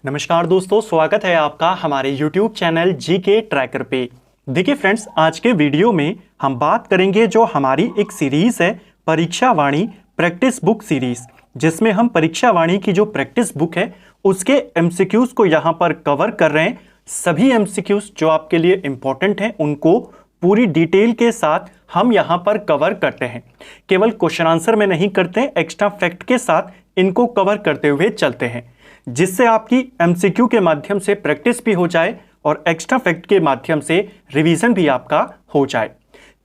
नमस्कार दोस्तों, स्वागत है आपका हमारे YouTube चैनल जीके ट्रैकर पे। देखिए फ्रेंड्स, आज के वीडियो में हम बात करेंगे जो हमारी एक सीरीज है परीक्षा वाणी प्रैक्टिस बुक सीरीज, जिसमें हम परीक्षा वाणी की जो प्रैक्टिस बुक है उसके एमसीक्यूज को यहाँ पर कवर कर रहे हैं। सभी एमसीक्यूज जो आपके लिए इंपॉर्टेंट हैं उनको पूरी डिटेल के साथ हम यहाँ पर कवर करते हैं। केवल क्वेश्चन आंसर में नहीं करते, एक्स्ट्रा फैक्ट के साथ इनको कवर करते हुए चलते हैं, जिससे आपकी एमसीक्यू के माध्यम से प्रैक्टिस भी हो जाए और एक्स्ट्रा फैक्ट के माध्यम से रिवीजन भी आपका हो जाए।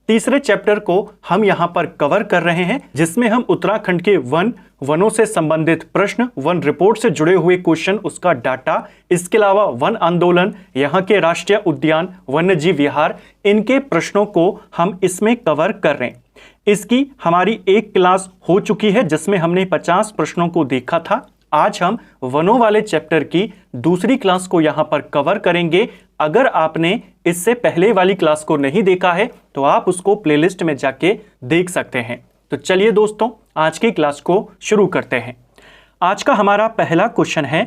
तीसरे चैप्टर को हम यहां पर कवर कर रहे हैं, जिसमें हम उत्तराखंड के वनों से संबंधित प्रश्न, वन रिपोर्ट से जुड़े हुए क्वेश्चन, उसका डाटा, इसके अलावा वन आंदोलन, यहाँ के राष्ट्रीय उद्यान, वन्यजीव विहार, इनके प्रश्नों को हम इसमें कवर कर रहे हैं। इसकी हमारी एक क्लास हो चुकी है जिसमें हमने 50 प्रश्नों को देखा था। आज हम वनों वाले चैप्टर की दूसरी क्लास को यहां पर कवर करेंगे। अगर आपने इससे पहले वाली क्लास को नहीं देखा है तो आप उसको प्लेलिस्ट में जाके देख सकते हैं। तो चलिए दोस्तों, आज की क्लास को शुरू करते हैं। आज का हमारा पहला क्वेश्चन है,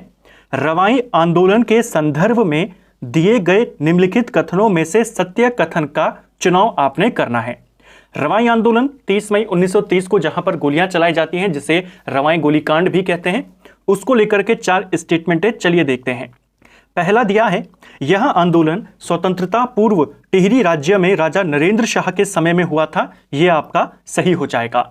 रवाई आंदोलन के संदर्भ में दिए गए निम्नलिखित कथनों में से सत्य कथन का चुनाव आपने करना है। रवाई आंदोलन 30 मई 1930 को जहां पर गोलियां चलाई जाती हैं, जिसे रवाई गोलीकांड भी कहते हैं, उसको लेकर के 4 स्टेटमेंट है। चलिए देखते हैं। पहला दिया है, यह आंदोलन स्वतंत्रता पूर्व टिहरी राज्य में राजा नरेंद्र शाह के समय में हुआ था। यह आपका सही हो जाएगा।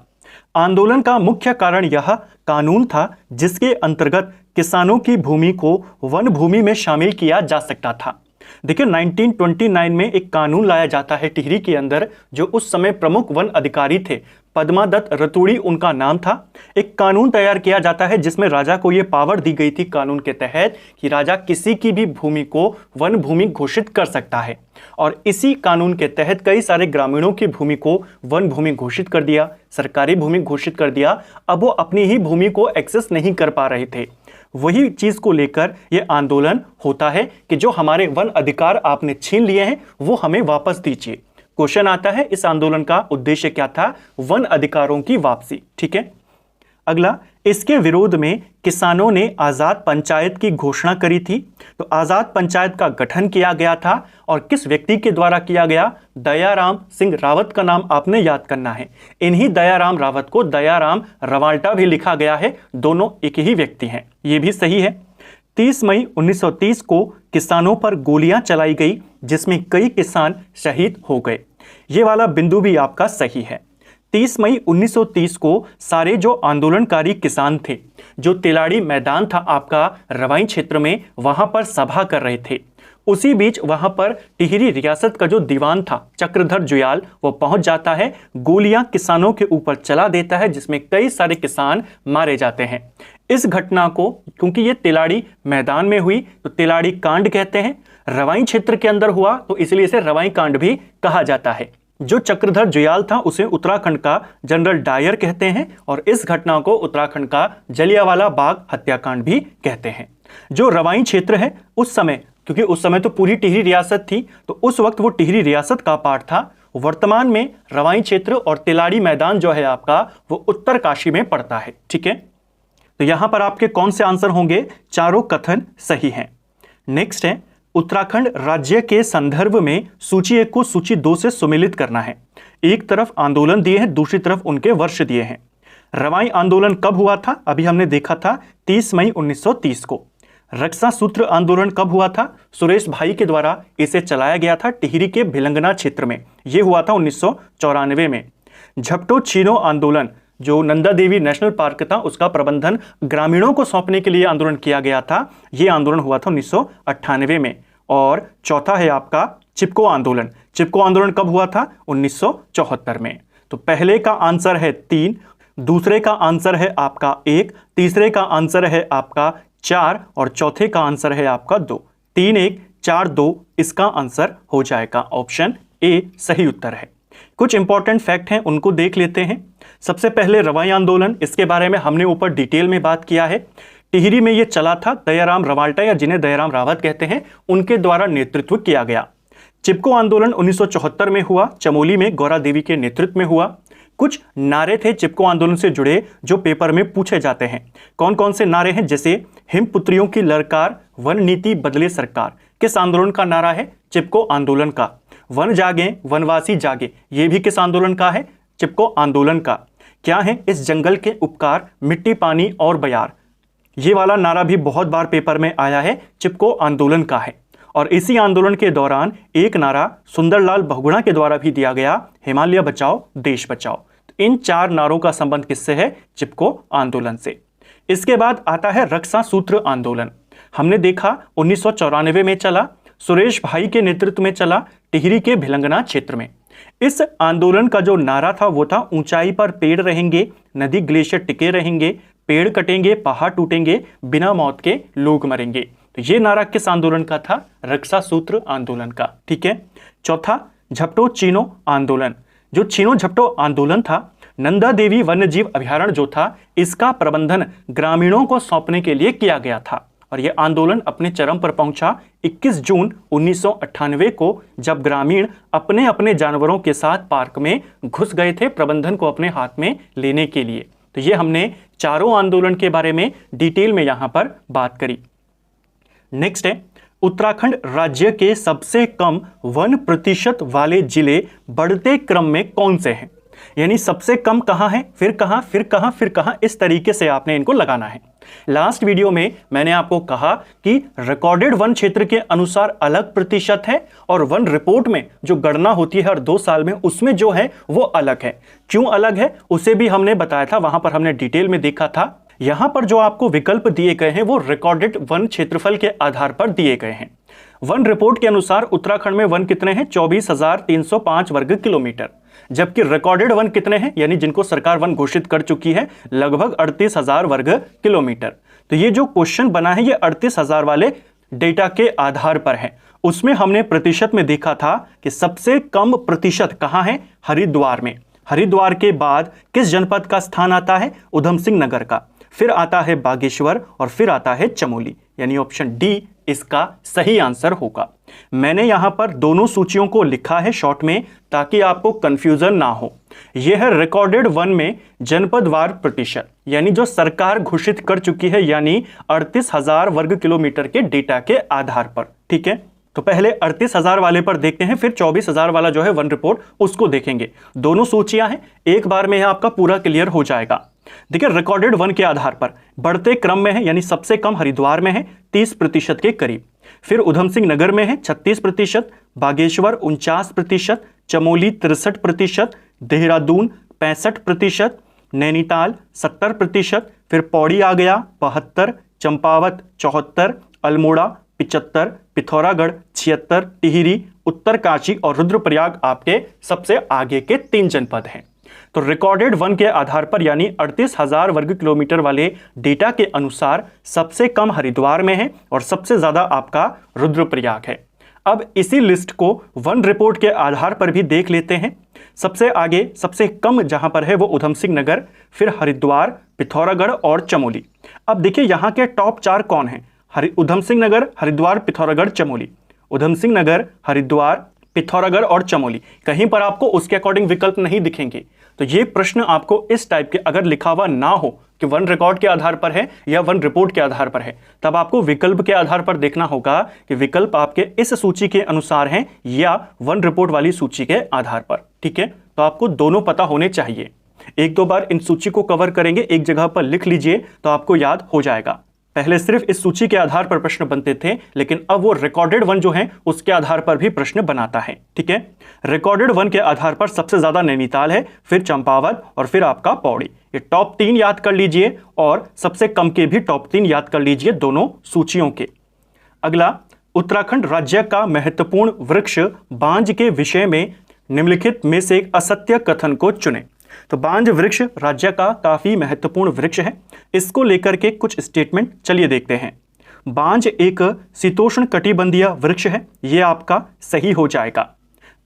आंदोलन का मुख्य कारण यह कानून था जिसके अंतर्गत किसानों की भूमि को वन भूमि में शामिल किया जा सकता था। देखिए 1929 में एक कानून लाया जाता है टिहरी के अंदर, जो उस समय प्रमुख वन अधिकारी थे, पद्मादत्त रतूड़ी उनका नाम था। एक कानून तैयार किया जाता है जिसमें राजा को यह पावर दी गई थी कानून के तहत कि राजा किसी की भी भूमि को वन भूमि घोषित कर सकता है। और इसी कानून के तहत कई सारे ग्रामीणों की भूमि को वन भूमि घोषित कर दिया, सरकारी भूमि घोषित कर दिया। अब वो अपनी ही भूमि को एक्सेस नहीं कर पा रहे थे। वही चीज को लेकर यह आंदोलन होता है कि जो हमारे वन अधिकार आपने छीन लिए हैं वो हमें वापस दीजिए। क्वेश्चन आता है, इस आंदोलन का उद्देश्य क्या था? वन अधिकारों की वापसी। ठीक है। अगला, इसके विरोध में किसानों ने आजाद पंचायत की घोषणा करी थी। तो आजाद पंचायत का गठन किया गया था और किस व्यक्ति के द्वारा किया गया? दयाराम सिंह रावत का नाम आपने याद करना है। इन्हीं दयाराम रावत को दयाराम रवाल्टा भी लिखा गया है, दोनों एक ही व्यक्ति हैं। यह भी सही है। 30 मई 1930 को किसानों पर गोलियां चलाई गई जिसमें कई किसान शहीद हो गए। ये वाला बिंदु भी आपका सही है। 30 मई 1930 को सारे जो आंदोलनकारी किसान थे, जो तिलाड़ी मैदान था आपका रवाई क्षेत्र में, वहां पर सभा कर रहे थे। उसी बीच वहां पर टिहरी रियासत का जो दीवान था चक्रधर जुयाल, वो पहुंच जाता है, गोलियां किसानों के ऊपर चला देता है जिसमें कई सारे किसान मारे जाते हैं। इस घटना को, क्योंकि ये तिलाड़ी मैदान में हुई तो तिलाड़ी कांड कहते हैं, रवाई क्षेत्र के अंदर हुआ तो इसलिए इसे रवाई कांड भी कहा जाता है। जो चक्रधर जुयाल था उसे उत्तराखंड का जनरल डायर कहते हैं और इस घटना को उत्तराखंड का जलियांवाला बाग हत्याकांड भी कहते हैं। जो रवाई क्षेत्र है उस समय, क्योंकि उस समय तो पूरी टिहरी रियासत थी, तो उस वक्त वो टिहरी रियासत का पार्ट था। वर्तमान में रवाई क्षेत्र और तिलाड़ी मैदान जो है आपका, वो उत्तरकाशी में पड़ता है। ठीक है। तो यहां पर आपके कौन से आंसर होंगे? चारों कथन सही हैं। नेक्स्ट है, उत्तराखंड राज्य के संदर्भ में सूची 1 को सूची 2 से सुमेलित करना है। एक तरफ आंदोलन दिए हैं, दूसरी तरफ उनके वर्ष दिए हैं। रवाई आंदोलन कब हुआ था? अभी हमने देखा था 30 मई 1930 को। रक्षा सूत्र आंदोलन कब हुआ था? सुरेश भाई के द्वारा इसे चलाया गया था टिहरी के भिलंगना क्षेत्र में। यह हुआ था 1994 में। झपटो छीनो आंदोलन, जो नंदा देवी नेशनल पार्क था, उसका प्रबंधन ग्रामीणों को सौंपने के लिए आंदोलन किया गया था। यह आंदोलन हुआ था 1998 में। और चौथा है आपका चिपको आंदोलन। चिपको आंदोलन कब हुआ था? 1974 में। तो पहले का आंसर है 3, दूसरे का आंसर है आपका 1, तीसरे का आंसर है आपका 4 और चौथे का आंसर है आपका 2। 3 1 4 2 इसका आंसर हो जाएगा। ऑप्शन ए सही उत्तर है। कुछ इंपॉर्टेंट फैक्ट हैं, उनको देख लेते हैं। सबसे पहले रवाई आंदोलन, इसके बारे में हमने ऊपर डिटेल में बात किया है। टिहरी में यह चला था, दयाराम रवाल्टा या जिन्हें दयाराम रावत कहते हैं, उनके द्वारा नेतृत्व किया गया। चिपको आंदोलन 1974 में हुआ, चमोली में गौरा देवी के नेतृत्व में हुआ। कुछ नारे थे चिपको आंदोलन से जुड़े जो पेपर में पूछे जाते हैं। कौन कौन से नारे हैं? जैसे हिमपुत्रियों की ललकार, वन नीति बदले सरकार किस आंदोलन का नारा है? चिपको आंदोलन का। वन जागे वनवासी जागे ये भी किस आंदोलन का है? चिपको आंदोलन का। क्या है इस जंगल के उपकार? मिट्टी पानी और बयार, ये वाला नारा भी बहुत बार पेपर में आया है, चिपको आंदोलन का है। और इसी आंदोलन के दौरान एक नारा सुंदरलाल बहुगुणा के द्वारा भी दिया गया, हिमालय बचाओ देश बचाओ। तो इन 4 नारों का संबंध किससे है? चिपको आंदोलन से। इसके बाद आता है रक्षा सूत्र आंदोलन। हमने देखा 1994 में चला, सुरेश भाई के नेतृत्व में चला, टिहरी के भिलंगना क्षेत्र में। इस आंदोलन का जो नारा था वो था ऊंचाई पर पेड़ रहेंगे, नदी ग्लेशियर टिके रहेंगे, पेड़ कटेंगे पहाड़ टूटेंगे, बिना मौत के लोग मरेंगे। तो ये नारा किस आंदोलन का था? रक्षा सूत्र आंदोलन का। ठीक है। चौथा, झपटो चीनो आंदोलन। जो चीनो झपटो आंदोलन था, नंदा देवी वन्यजीव अभयारण्य जो था, इसका प्रबंधन ग्रामीणों को सौंपने के लिए किया गया था। और यह आंदोलन अपने चरम पर पहुंचा 21 जून 1998 को, जब ग्रामीण अपने अपने जानवरों के साथ पार्क में घुस गए थे प्रबंधन को अपने हाथ में लेने के लिए। तो ये हमने चारों आंदोलन के बारे में डिटेल में यहां पर बात करी। नेक्स्ट है, उत्तराखंड राज्य के सबसे कम वन प्रतिशत वाले जिले बढ़ते क्रम में कौन से हैं? यानी सबसे कम कहां है, फिर कहां, फिर कहां, फिर कहां, इस तरीके से आपने इनको लगाना है। लास्ट वीडियो में मैंने आपको कहा कि रिकॉर्डेड वन क्षेत्र के अनुसार अलग प्रतिशत है और वन रिपोर्ट में जो गणना होती है हर 2 साल में, उसमें जो है वो अलग है। क्यों अलग है उसे भी हमने बताया था, वहां पर हमने डिटेल में देखा था। यहां पर जो आपको विकल्प दिए गए हैं वो रिकॉर्डेड वन क्षेत्रफल के आधार पर दिए गए हैं। वन रिपोर्ट के अनुसार उत्तराखंड में वन कितने हैं? 24,305 वर्ग किलोमीटर। जबकि रिकॉर्डेड वन कितने हैं, यानी जिनको सरकार वन घोषित कर चुकी है, लगभग 38,000 वर्ग किलोमीटर। तो ये जो क्वेश्चन बना है ये 38,000 वाले डेटा के आधार पर है। उसमें हमने प्रतिशत में देखा था कि सबसे कम प्रतिशत कहां है? हरिद्वार में। हरिद्वार के बाद किस जनपद का स्थान आता है? उधम सिंह नगर का। फिर आता है बागेश्वर और फिर आता है चमोली, यानी ऑप्शन डी इसका सही आंसर होगा। मैंने यहां पर दोनों सूचियों को लिखा है शॉर्ट में ताकि आपको कंफ्यूजन ना हो। यह है रिकॉर्डेड वन में जनपदवार प्रतिशत, यानी जो सरकार घोषित कर चुकी है, यानी 38,000 वर्ग किलोमीटर के डेटा के आधार पर। ठीक है, तो पहले 38,000 वाले पर देखते हैं, फिर 24,000 वाला जो है वन रिपोर्ट उसको देखेंगे। दोनों सूचियां हैं, एक बार में आपका पूरा क्लियर हो जाएगा। देखिए, रिकॉर्डेड वन के आधार पर बढ़ते क्रम में है, यानी सबसे कम हरिद्वार में है 30% के करीब, फिर उधम सिंह नगर में है 36%, बागेश्वर 49%, चमोली 63%, देहरादून 65%, नैनीताल 70%, फिर पौड़ी आ गया 72, चंपावत 74, अल्मोड़ा 75, पिथौरागढ़ 76, टिहरी, उत्तरकाशी और रुद्रप्रयाग आपके सबसे आगे के 3 जनपद हैं। तो रिकॉर्डेड वन के आधार पर यानी 38,000 वर्ग किलोमीटर वाले डेटा के अनुसार सबसे कम हरिद्वार में है और सबसे ज्यादा आपका रुद्रप्रयाग है। अब इसी लिस्ट को वन रिपोर्ट के आधार पर भी देख लेते हैं। सबसे आगे सबसे कम जहां पर है वो उधम सिंह नगर, फिर हरिद्वार, पिथौरागढ़ और चमोली। अब देखिए यहां के टॉप 4 कौन हैं? उधम सिंह नगर, हरिद्वार, पिथौरागढ़, चमोली। उधम सिंह नगर, हरिद्वार, पिथौरागढ़ और चमोली। कहीं पर आपको उसके अकॉर्डिंग विकल्प नहीं दिखेंगे। तो ये प्रश्न आपको इस टाइप के अगर लिखा हुआ ना हो कि वन रिकॉर्ड के आधार पर है या वन रिपोर्ट के आधार पर है, तब आपको विकल्प के आधार पर देखना होगा कि विकल्प आपके इस सूची के अनुसार हैं या वन रिपोर्ट वाली सूची के आधार पर। ठीक है, तो आपको दोनों पता होने चाहिए। 1-2 बार इन सूची को कवर करेंगे, एक जगह पर लिख लीजिए तो आपको याद हो जाएगा। पहले सिर्फ इस सूची के आधार पर प्रश्न बनते थे, लेकिन अब वो रिकॉर्डेड वन जो है उसके आधार पर भी प्रश्न बनाता है। ठीक है, रिकॉर्डेड वन के आधार पर सबसे ज्यादा नैनीताल है, फिर चंपावत और फिर आपका पौड़ी। ये टॉप 3 याद कर लीजिए और सबसे कम के भी टॉप 3 याद कर लीजिए दोनों सूचियों के। अगला, उत्तराखंड राज्य का महत्वपूर्ण वृक्ष बांज के विषय में निम्नलिखित में से एक असत्य कथन को चुनें। तो बांज वृक्ष राज्य का काफी महत्वपूर्ण वृक्ष है, इसको लेकर के कुछ स्टेटमेंट चलिए देखते हैं। बांज एक शीतोष्ण कटिबंधीय वृक्ष है, यह आपका सही हो जाएगा।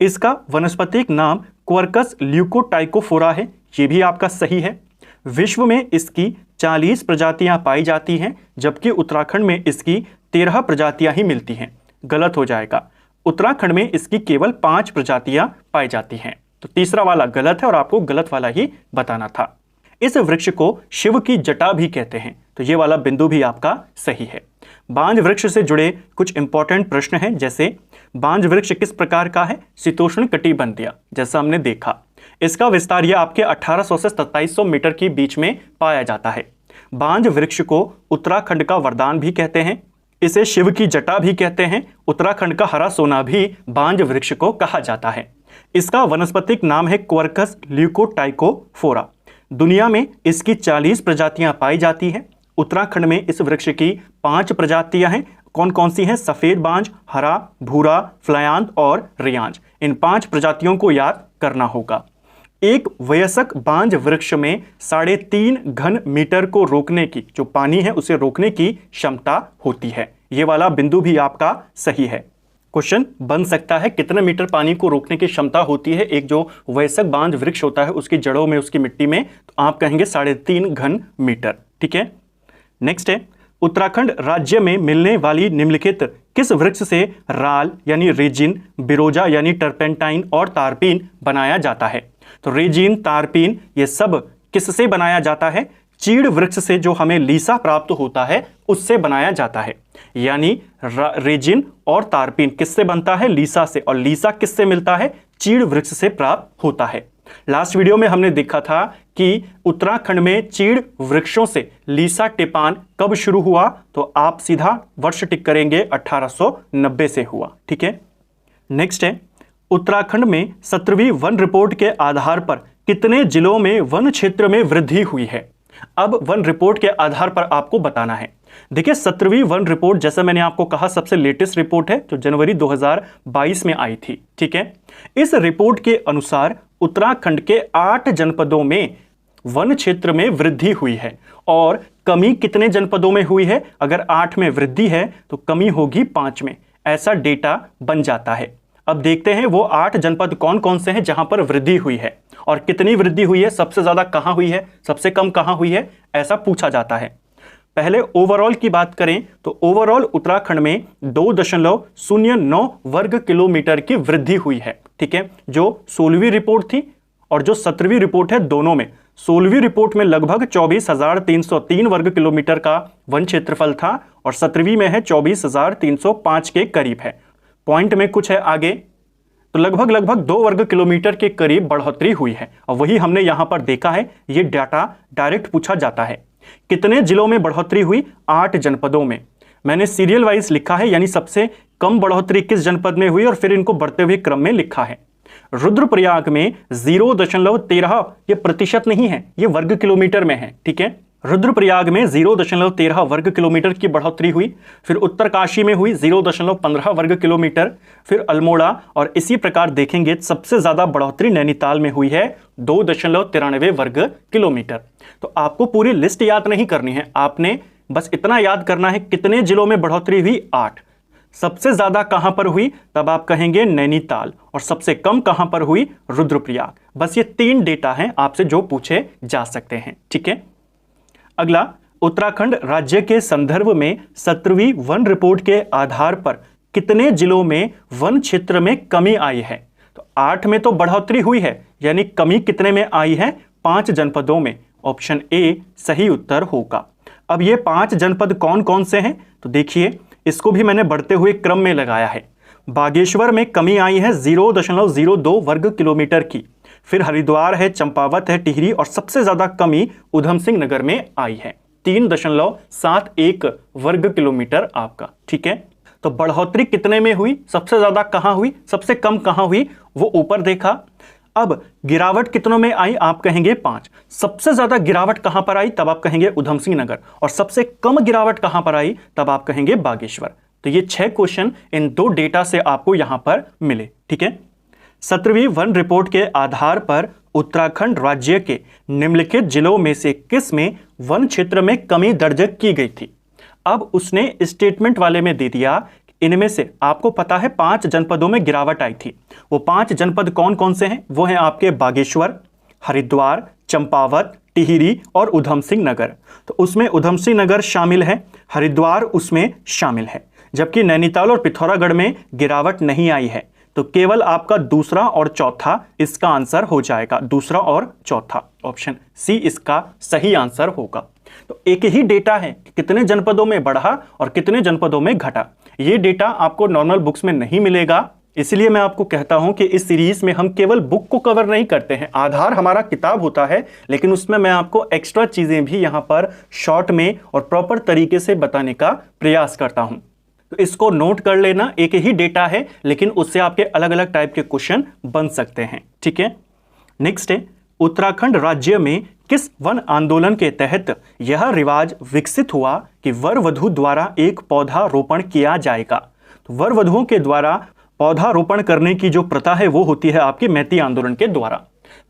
इसका वनस्पतिक नाम क्वर्कस ल्यूकोटाइकोफोरा है, यह भी आपका सही है। विश्व में इसकी 40 प्रजातियां पाई जाती हैं, जबकि उत्तराखंड में इसकी 13 प्रजातियां ही मिलती हैं। गलत हो जाएगा, उत्तराखंड में इसकी केवल 5 प्रजातियां पाई जाती हैं। तो तीसरा वाला गलत है और आपको गलत वाला ही बताना था। इस वृक्ष को शिव की जटा भी कहते हैं, तो ये वाला बिंदु भी आपका सही है। बांज वृक्ष से जुड़े कुछ इंपॉर्टेंट प्रश्न हैं, जैसे बांज वृक्ष किस प्रकार का है? शीतोष्ण कटिबंधीय, जैसा हमने देखा। इसका विस्तार यह आपके 1800 से 2700 मीटर के बीच में पाया जाता है। बांज वृक्ष को उत्तराखंड का वरदान भी कहते हैं, इसे शिव की जटा भी कहते हैं, उत्तराखंड का हरा सोना भी बांज वृक्ष को कहा जाता है। इसका वनस्पतिक नाम है क्वर्कस ल्यूकोटाइकोफोरा। दुनिया में इसकी 40 प्रजातियां पाई जाती हैं। उत्तराखंड में इस वृक्ष की 5 प्रजातियां हैं। कौन कौन सी हैं? सफेद बांज, हरा, भूरा, फ्लायांत और रियांज। इन 5 प्रजातियों को याद करना होगा। एक वयस्क बांज वृक्ष में 3.5 घन मीटर को रोकने की, जो पानी है उसे रोकने की क्षमता होती है। ये वाला बिंदु भी आपका सही है। क्वेश्चन बन सकता है कितने मीटर पानी को रोकने की क्षमता होती है एक जो वयस्क बांज वृक्ष होता है उसकी जड़ों में, उसकी मिट्टी में? तो आप कहेंगे 3.5 घन मीटर। ठीक है, नेक्स्ट है, उत्तराखंड राज्य में मिलने वाली निम्नलिखित किस वृक्ष से राल यानी रेजिन, बिरोजा यानी टर्पेंटाइन और तारपीन बनाया जाता है? तो रेजिन, तारपीन ये सब किससे बनाया जाता है? चीड़ वृक्ष से, जो हमें लीसा प्राप्त होता है उससे बनाया जाता है। यानी रेजिन और तारपीन किससे बनता है? लीसा से। और लीसा किससे मिलता है? चीड़ वृक्ष से प्राप्त होता है। लास्ट वीडियो में हमने देखा था कि उत्तराखंड में चीड़ वृक्षों से लीसा टिपान कब शुरू हुआ, तो आप सीधा वर्ष टिक करेंगे 1890 से हुआ। ठीक है, नेक्स्ट है, उत्तराखंड में 17वीं वन रिपोर्ट के आधार पर कितने जिलों में वन क्षेत्र में वृद्धि हुई है? अब वन रिपोर्ट के आधार पर आपको बताना है। देखिए, 17वीं वन रिपोर्ट, जैसा मैंने आपको कहा, सबसे लेटेस्ट रिपोर्ट है जो जनवरी 2022 में आई थी। ठीक है, इस रिपोर्ट के अनुसार उत्तराखंड के 8 जनपदों में वन क्षेत्र में वृद्धि हुई है। और कमी कितने जनपदों में हुई है? अगर 8 में वृद्धि है तो कमी होगी 5 में। ऐसा डेटा बन जाता है। अब देखते हैं वो 8 जनपद कौन कौन से हैं जहां पर वृद्धि हुई है और कितनी वृद्धि हुई है, सबसे ज्यादा कहां हुई है, सबसे कम कहां हुई है, ऐसा पूछा जाता है। पहले ओवरऑल की बात करें तो ओवरऑल उत्तराखंड में 2.09 वर्ग किलोमीटर की वृद्धि हुई है। ठीक है, जो 16वीं रिपोर्ट थी और जो 17वीं रिपोर्ट है, दोनों में 16वीं रिपोर्ट में लगभग 24,303 वर्ग किलोमीटर का वन क्षेत्रफल था और 17वीं में है 24,305 के करीब है। पॉइंट में कुछ है आगे, तो लगभग 2 वर्ग किलोमीटर के करीब बढ़ोतरी हुई है। और वही हमने यहां पर देखा है, ये डाटा डायरेक्ट पूछा जाता है। कितने जिलों में बढ़ोतरी हुई? 8 जनपदों में। मैंने सीरियल वाइज लिखा है, यानी सबसे कम बढ़ोतरी किस जनपद में हुई और फिर इनको बढ़ते हुए क्रम में लिखा है। रुद्रप्रयाग में 0.13, ये प्रतिशत नहीं है, ये वर्ग किलोमीटर में है। ठीक है, रुद्रप्रयाग में 0.13 वर्ग किलोमीटर की बढ़ोतरी हुई। फिर उत्तरकाशी में हुई 0.15 वर्ग किलोमीटर। फिर अल्मोड़ा, और इसी प्रकार देखेंगे सबसे ज्यादा बढ़ोतरी नैनीताल में हुई है 2.93 वर्ग किलोमीटर। तो आपको पूरी लिस्ट याद नहीं करनी है, आपने बस इतना याद करना है कितने जिलों में बढ़ोतरी हुई? 8। सबसे ज्यादा कहां पर हुई? तब आप कहेंगे नैनीताल। और सबसे कम कहां पर हुई? रुद्रप्रयाग। बस ये 3 डेटा हैं आपसे जो पूछे जा सकते हैं। ठीक है, अगला, उत्तराखंड राज्य के संदर्भ में 17वीं वन रिपोर्ट के आधार पर कितने जिलों में वन क्षेत्र में कमी आई है? तो 8 में तो बढ़ोतरी हुई है, यानी कमी कितने में आई है? 5 जनपदों में। ऑप्शन ए सही उत्तर होगा। अब ये 5 जनपद कौन कौन से हैं? तो देखिए, इसको भी मैंने बढ़ते हुए क्रम में लगाया है। बागेश्वर में कमी आई है 0.02 वर्ग किलोमीटर की। फिर हरिद्वार है, चंपावत है, टिहरी, और सबसे ज्यादा कमी उधम सिंह नगर में आई है 3.71 वर्ग किलोमीटर आपका। ठीक है, तो बढ़ोतरी कितने में हुई? सबसे ज्यादा कहां हुई, सबसे कम कहां हुई, वो ऊपर देखा। अब गिरावट कितनों में आई? आप कहेंगे 5। सबसे ज्यादा गिरावट कहां पर आई? तब आप कहेंगे उधम सिंह नगर। और सबसे कम गिरावट कहां पर आई? तब आप कहेंगे बागेश्वर। तो ये 6 क्वेश्चन इन 2 डेटा से आपको यहां पर मिले। ठीक है, 17वीं वन रिपोर्ट के आधार पर उत्तराखंड राज्य के निम्नलिखित जिलों में से किस में वन क्षेत्र में कमी दर्ज की गई थी? अब उसने स्टेटमेंट वाले में दे दिया, इनमें से आपको पता है 5 जनपदों में गिरावट आई थी। वो 5 जनपद कौन कौन से हैं? वो हैं आपके बागेश्वर, हरिद्वार, चंपावत, टिहरी और उधम सिंह नगर। तो उसमें उधम सिंह नगर शामिल है, हरिद्वार उसमें शामिल है, जबकि नैनीताल और पिथौरागढ़ में गिरावट नहीं आई है। तो केवल आपका दूसरा और चौथा इसका आंसर हो जाएगा। दूसरा और चौथा, ऑप्शन सी इसका सही आंसर होगा। तो एक ही डेटा है कि कितने जनपदों में बढ़ा और कितने जनपदों में घटा। ये डेटा आपको नॉर्मल बुक्स में नहीं मिलेगा, इसलिए मैं आपको कहता हूं कि इस सीरीज में हम केवल बुक को कवर नहीं करते हैं। आधार हमारा किताब होता है, लेकिन उसमें मैं आपको एक्स्ट्रा चीजें भी यहां पर शॉर्ट में और प्रॉपर तरीके से बताने का प्रयास करता हूं। तो इसको नोट कर लेना, एक ही डेटा है लेकिन उससे आपके अलग अलग टाइप के क्वेश्चन बन सकते हैं। ठीक है, नेक्स्ट है, उत्तराखंड राज्य में किस वन आंदोलन के तहत यह रिवाज विकसित हुआ कि वर वधु द्वारा एक पौधा रोपण किया जाएगा। तो वर वधुओं के द्वारा पौधारोपण करने की जो प्रथा है वो होती है आपकी मैती आंदोलन के द्वारा।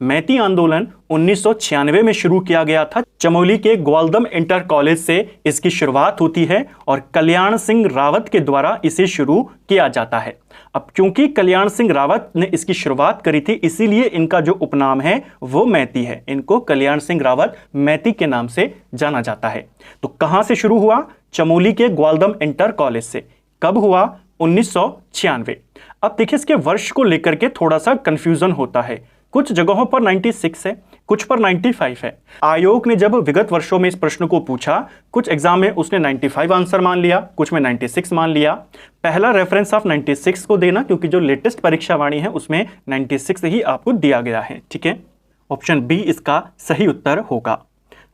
मैती आंदोलन 1996 में शुरू किया गया था। चमोली के ग्वालदम इंटर कॉलेज से इसकी शुरुआत होती है और कल्याण सिंह रावत के द्वारा इसे शुरू किया जाता है। अब क्योंकि कल्याण सिंह रावत ने इसकी शुरुआत करी थी, इसीलिए इनका जो उपनाम है वो मैती है। इनको कल्याण सिंह रावत मैती के नाम से जाना जाता है। तो कहां से शुरू हुआ? चमोली के ग्वालदम इंटर कॉलेज से। कब हुआ? 1996। अब देखिए, इसके वर्ष को लेकर के थोड़ा सा कंफ्यूजन होता है। कुछ जगहों पर 96 है, कुछ पर 95 है। आयोग ने जब विगत वर्षों में इस प्रश्न को पूछा, कुछ एग्जाम में उसने 95 आंसर मान लिया, कुछ में 96 मान लिया। पहला रेफरेंस आप 96 को देना, क्योंकि जो लेटेस्ट परीक्षा वाणी है उसमें 96 ही आपको दिया गया है। ठीक है, ऑप्शन बी इसका सही उत्तर होगा।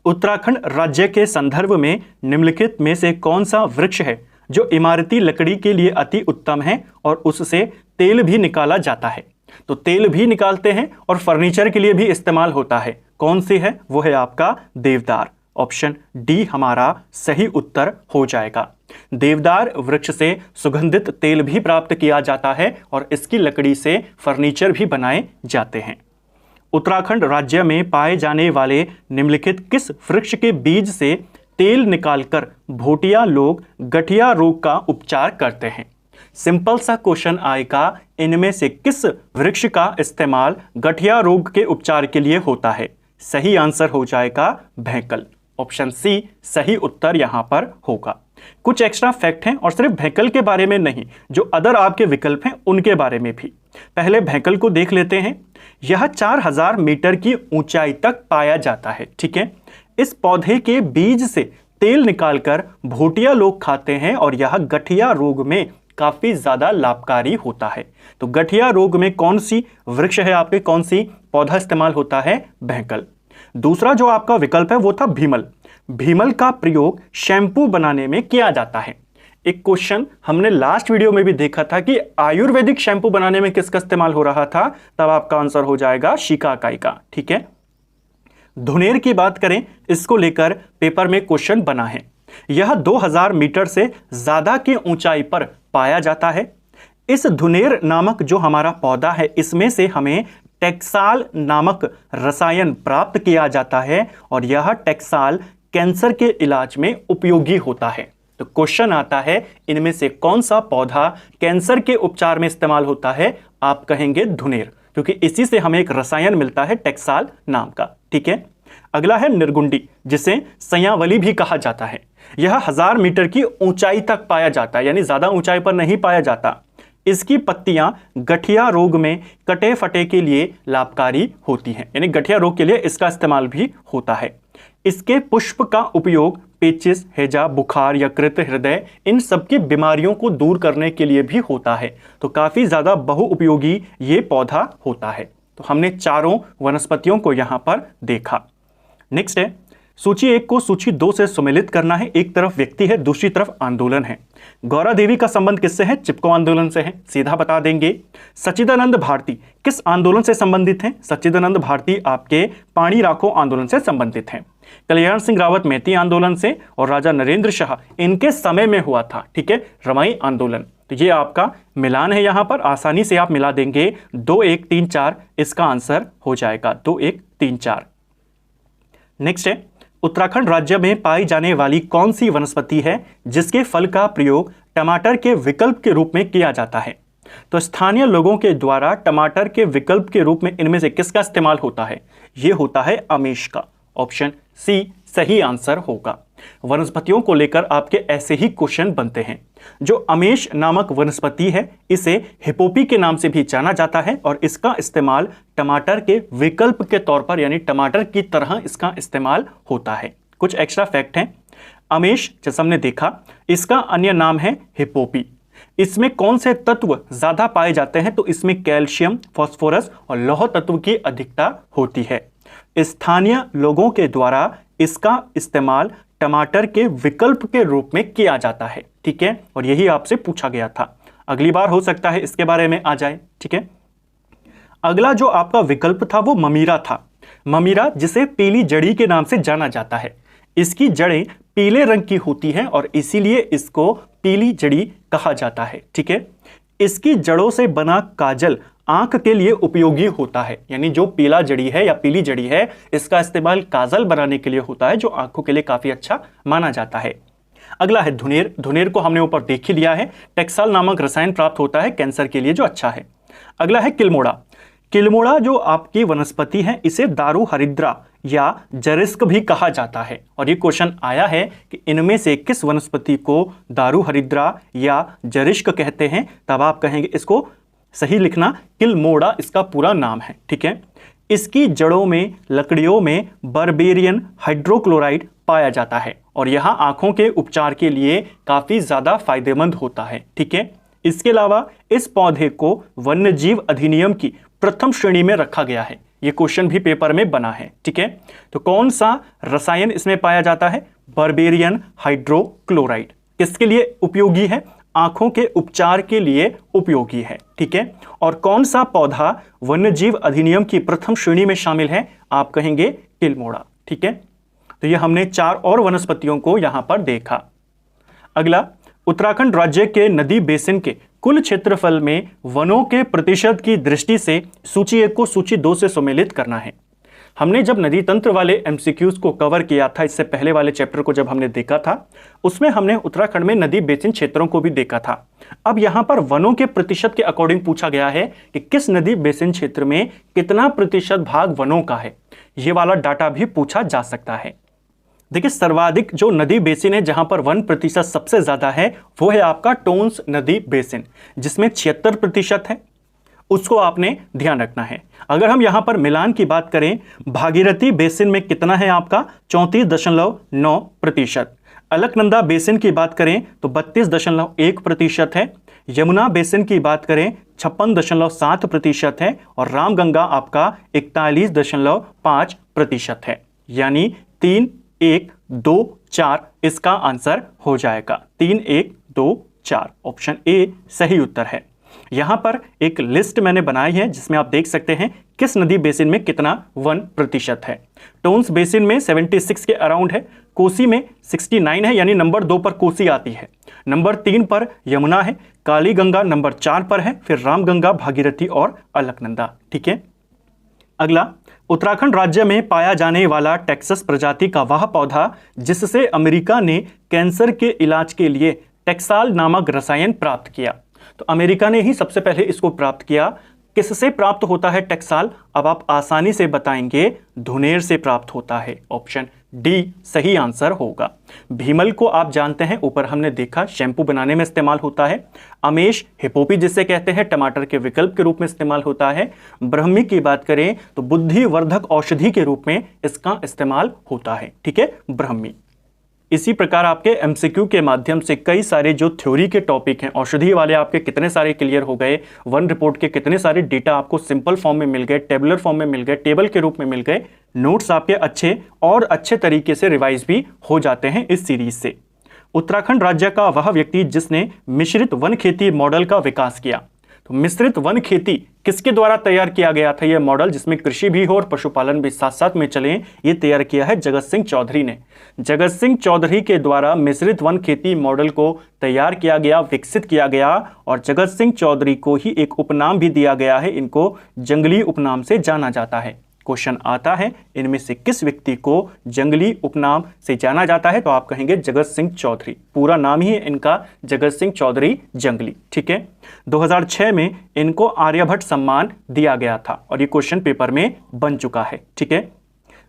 उत्तराखंड राज्य के संदर्भ में निम्नलिखित में से कौन सा वृक्ष है जो इमारती लकड़ी के लिए अति उत्तम है और उससे तेल भी निकाला जाता है? तो तेल भी निकालते हैं और फर्नीचर के लिए भी इस्तेमाल होता है। कौन सी है? वो है आपका देवदार। ऑप्शन डी हमारा सही उत्तर हो जाएगा। देवदार वृक्ष से सुगंधित तेल भी प्राप्त किया जाता है और इसकी लकड़ी से फर्नीचर भी बनाए जाते हैं। उत्तराखंड राज्य में पाए जाने वाले निम्नलिखित किस वृक्ष के बीज से तेल निकालकर भोटिया लोग गठिया रोग का उपचार करते हैं? सिंपल सा क्वेश्चन आएगा, इनमें से किस वृक्ष का इस्तेमाल गठिया रोग के उपचार के लिए होता है? सही आंसर हो जाएगा भैंकल। ऑप्शन सी सही उत्तर यहां पर होगा। कुछ एक्स्ट्रा फैक्ट हैं और सिर्फ भैंकल के बारे में नहीं, जो अदर आपके विकल्प हैं उनके बारे में भी। पहले भैंकल को देख लेते हैं। यह 4000 मीटर की ऊंचाई तक पाया जाता है। ठीक है, इस पौधे के बीज से तेल निकालकर भोटिया लोग खाते हैं और यह गठिया रोग में काफी ज्यादा लाभकारी होता है। तो गठिया रोग में कौन सी वृक्ष है आपके, कौन सी पौधा इस्तेमाल होता है? भैंकल। दूसरा जो आपका विकल्प है वो था भीमल। भीमल का प्रयोग शैम्पू बनाने में किया जाता है। एक क्वेश्चन हमने लास्ट वीडियो में भी देखा था कि आयुर्वेदिक शैम्पू बनाने में किसका इस्तेमाल हो रहा था, तब आपका आंसर हो जाएगा शिकाकाई का। ठीक है, धुनेर की बात करें, इसको लेकर पेपर में क्वेश्चन बना है। यह 2000 मीटर से ज्यादा की ऊंचाई पर पाया जाता है। इस धुनेर नामक जो हमारा पौधा है, इसमें से हमें टेक्साल नामक रसायन प्राप्त किया जाता है और यह टेक्साल कैंसर के इलाज में उपयोगी होता है। तो क्वेश्चन आता है, इनमें से कौन सा पौधा कैंसर के उपचार में इस्तेमाल होता है? आप कहेंगे धुनेर, क्योंकि इसी से हमें एक रसायन मिलता है टेक्साल नाम का। ठीक है, अगला है निर्गुंडी, जिसे सयावली भी कहा जाता है। यह 1000 मीटर की ऊंचाई तक पाया जाता है, यानी ज्यादा ऊंचाई पर नहीं पाया जाता। इसकी पत्तियां गठिया रोग में कटे फटे के लिए लाभकारी होती हैं, यानी गठिया रोग के लिए इसका इस्तेमाल भी होता है। इसके पुष्प का उपयोग पेचिस, हैजा, बुखार, यकृत, हृदय, इन सब की बीमारियों को दूर करने के लिए भी होता है। तो काफी ज्यादा बहुउपयोगी ये पौधा होता है। तो हमने चारों वनस्पतियों को यहां पर देखा। नेक्स्ट है, सूची 1 को सूची 2 से सुमेलित करना है। एक तरफ व्यक्ति है, दूसरी तरफ आंदोलन है। गौरा देवी का संबंध किससे है? चिपको आंदोलन से है, सीधा बता देंगे। सच्चिदानंद भारती किस आंदोलन से संबंधित हैं? सच्चिदानंद भारती आपके पानी राखो आंदोलन से संबंधित हैं। कल्याण सिंह रावत मैती आंदोलन से और राजा नरेंद्र शाह इनके समय में हुआ था। ठीक है, रमाई आंदोलन। तो ये आपका मिलान है, यहां पर आसानी से आप मिला देंगे। 2 1 3 4 इसका आंसर हो जाएगा, 2 1 3 4। नेक्स्ट है, उत्तराखंड राज्य में पाई जाने वाली कौन सी वनस्पति है जिसके फल का प्रयोग टमाटर के विकल्प के रूप में किया जाता है? तो स्थानीय लोगों के द्वारा टमाटर के विकल्प के रूप में इनमें से किसका इस्तेमाल होता है? यह होता है अमेश का। ऑप्शन सी सही आंसर होगा। वनस्पतियों को लेकर आपके ऐसे ही क्वेश्चन बनते हैं। जो अमेश नामक वनस्पति है, इसे हिपोपी के नाम से भी जाना जाता है और इसका इस्तेमाल टमाटर के विकल्प के तौर पर, यानी टमाटर की तरह इसका इस्तेमाल होता है। कुछ एक्स्ट्रा फैक्ट हैं। अमेश जैसा हमने देखा, इसका अन्य नाम है हिप्पोपी। इसमें कौन से तत्व ज्यादा पाए जाते हैं? तो इसमें कैल्शियम, फास्फोरस और लौह तत्व की अधिकता होती है। स्थानीय लोगों के द्वारा इसका इस्तेमाल टमाटर के विकल्प के रूप में किया जाता है। ठीक है, और यही आपसे पूछा गया था। अगली बार हो सकता है इसके बारे में आ जाए। ठीक है, अगला जो आपका विकल्प था वो ममीरा था। ममीरा जिसे पीली जड़ी के नाम से जाना जाता है। इसकी जड़ें पीले रंग की होती हैं और इसीलिए इसको पीली जड़ी कहा जाता है। ठीक है, इसकी जड़ों से बना काजल आंख के लिए उपयोगी होता है। यानी जो पीला जड़ी है या पीली जड़ी है, इसका इस्तेमाल काजल बनाने के लिए होता है, जो आंखों के लिए काफी अच्छा माना जाता है। अगला है धुनेर। धुनेर को हमने ऊपर देख ही लिया है। टेक्साल नामक रसायन प्राप्त होता है कैंसर के लिए, जो अच्छा है। अगला है किलमोड़ा। किलमोड़ा जो आपकी वनस्पति है, इसे दारू हरिद्रा या जरिस्क भी कहा जाता है। और ये क्वेश्चन आया है कि इनमें से किस वनस्पति को दारू हरिद्रा या जरिस्क कहते हैं? तब आप कहेंगे, इसको सही लिखना, किलमोड़ा इसका पूरा नाम है। ठीक है, इसकी जड़ों में, लकड़ियों में बर्बेरियन हाइड्रोक्लोराइड पाया जाता है और यह आंखों के उपचार के लिए काफी ज्यादा फायदेमंद होता है। ठीक है, इसके अलावा इस पौधे को वन्यजीव अधिनियम की प्रथम श्रेणी में रखा गया है। यह क्वेश्चन भी पेपर में बना है। ठीक है, तो कौन सा रसायन इसमें पाया जाता है? बर्बेरियन हाइड्रोक्लोराइड। किसके लिए उपयोगी है? आंखों के उपचार के लिए उपयोगी है। ठीक है, और कौन सा पौधा वन्यजीव अधिनियम की प्रथम श्रेणी में शामिल है? आप कहेंगे किलमोड़ा। ठीक है, तो ये हमने 4 और वनस्पतियों को यहां पर देखा। अगला, उत्तराखंड राज्य के नदी बेसिन के कुल क्षेत्रफल में वनों के प्रतिशत की दृष्टि से सूची 1 को सूची 2 से सम्मिलित करना है। हमने जब नदी तंत्र वाले एमसीक्यूज को कवर किया था, इससे पहले वाले चैप्टर को जब हमने देखा था, उसमें हमने उत्तराखंड में नदी बेसिन क्षेत्रों को भी देखा था। अब यहां पर वनों के प्रतिशत के अकॉर्डिंग पूछा गया है कि किस नदी बेसिन क्षेत्र में कितना प्रतिशत भाग वनों का है। यह वाला डाटा भी पूछा जा सकता है। देखिए, सर्वाधिक जो नदी बेसिन है जहां पर वन प्रतिशत सबसे ज्यादा है, वो है आपका टोन्स नदी बेसिन, जिसमें 76% है। उसको आपने ध्यान रखना है। अगर हम यहां पर मिलान की बात करें, भागीरथी बेसिन में कितना है आपका? 34.9%। अलकनंदा बेसिन की बात करें तो 32.1% है। यमुना बेसिन की बात करें 56.7% है और रामगंगा आपका 41.5% है। यानी 3, 1, 2, 4 इसका आंसर हो जाएगा। 3, 1, 2, 4 ऑप्शन ए सही उत्तर है। यहां पर एक लिस्ट मैंने बनाई है जिसमें आप देख सकते हैं किस नदी बेसिन में कितना 1% है। टोन्स बेसिन में 76 के अराउंड है। कोसी में 69 है, यानी नंबर 2 पर कोसी आती है। नंबर 3 पर यमुना है। काली गंगा नंबर 4 पर है, फिर रामगंगा, भागीरथी और अलकनंदा। ठीक है, अगला, उत्तराखंड राज्य में पाया जाने वाला टेक्सस प्रजाति का वह पौधा जिससे अमेरिका ने कैंसर के इलाज के लिए टेक्साल नामक रसायन प्राप्त किया। तो अमेरिका ने ही सबसे पहले इसको प्राप्त किया। किससे प्राप्त होता है टेक्साल? अब आप आसानी से बताएंगे, धुनेर से प्राप्त होता है। ऑप्शन डी सही आंसर होगा। भीमल को आप जानते हैं, ऊपर हमने देखा शैम्पू बनाने में इस्तेमाल होता है। अमेश हिपोपी जिसे कहते हैं, टमाटर के विकल्प के रूप में इस्तेमाल होता है। ब्रह्मी की बात करें तो बुद्धिवर्धक औषधि के रूप में इसका इस्तेमाल होता है। ठीक है, ब्रह्मी। इसी प्रकार आपके एमसीक्यू के माध्यम से कई सारे जो थ्योरी के टॉपिक हैं, औषधि वाले आपके कितने सारे क्लियर हो गए, वन रिपोर्ट के कितने सारे डेटा आपको सिंपल फॉर्म में मिल गए, टेबुलर फॉर्म में मिल गए, टेबल के रूप में मिल गए। नोट्स आपके अच्छे तरीके से रिवाइज भी हो जाते हैं इस सीरीज से। उत्तराखंड राज्य का वह व्यक्ति जिसने मिश्रित वन खेती मॉडल का विकास किया। तो मिश्रित वन खेती किसके द्वारा तैयार किया गया था? यह मॉडल जिसमें कृषि भी हो और पशुपालन भी साथ साथ में चले, ये तैयार किया है जगत सिंह चौधरी ने। जगत सिंह चौधरी के द्वारा मिश्रित वन खेती मॉडल को तैयार किया गया, विकसित किया गया और जगत सिंह चौधरी को ही एक उपनाम भी दिया गया है। इनको जंगली उपनाम से जाना जाता है। क्वेश्चन आता है, इनमें से किस व्यक्ति को जंगली उपनाम से जाना जाता है? तो आप कहेंगे जगत सिंह चौधरी। पूरा नाम ही है इनका जगत सिंह चौधरी जंगली। ठीक है, 2006 में इनको आर्यभट्ट सम्मान दिया गया था और ये क्वेश्चन पेपर में बन चुका है। ठीक है,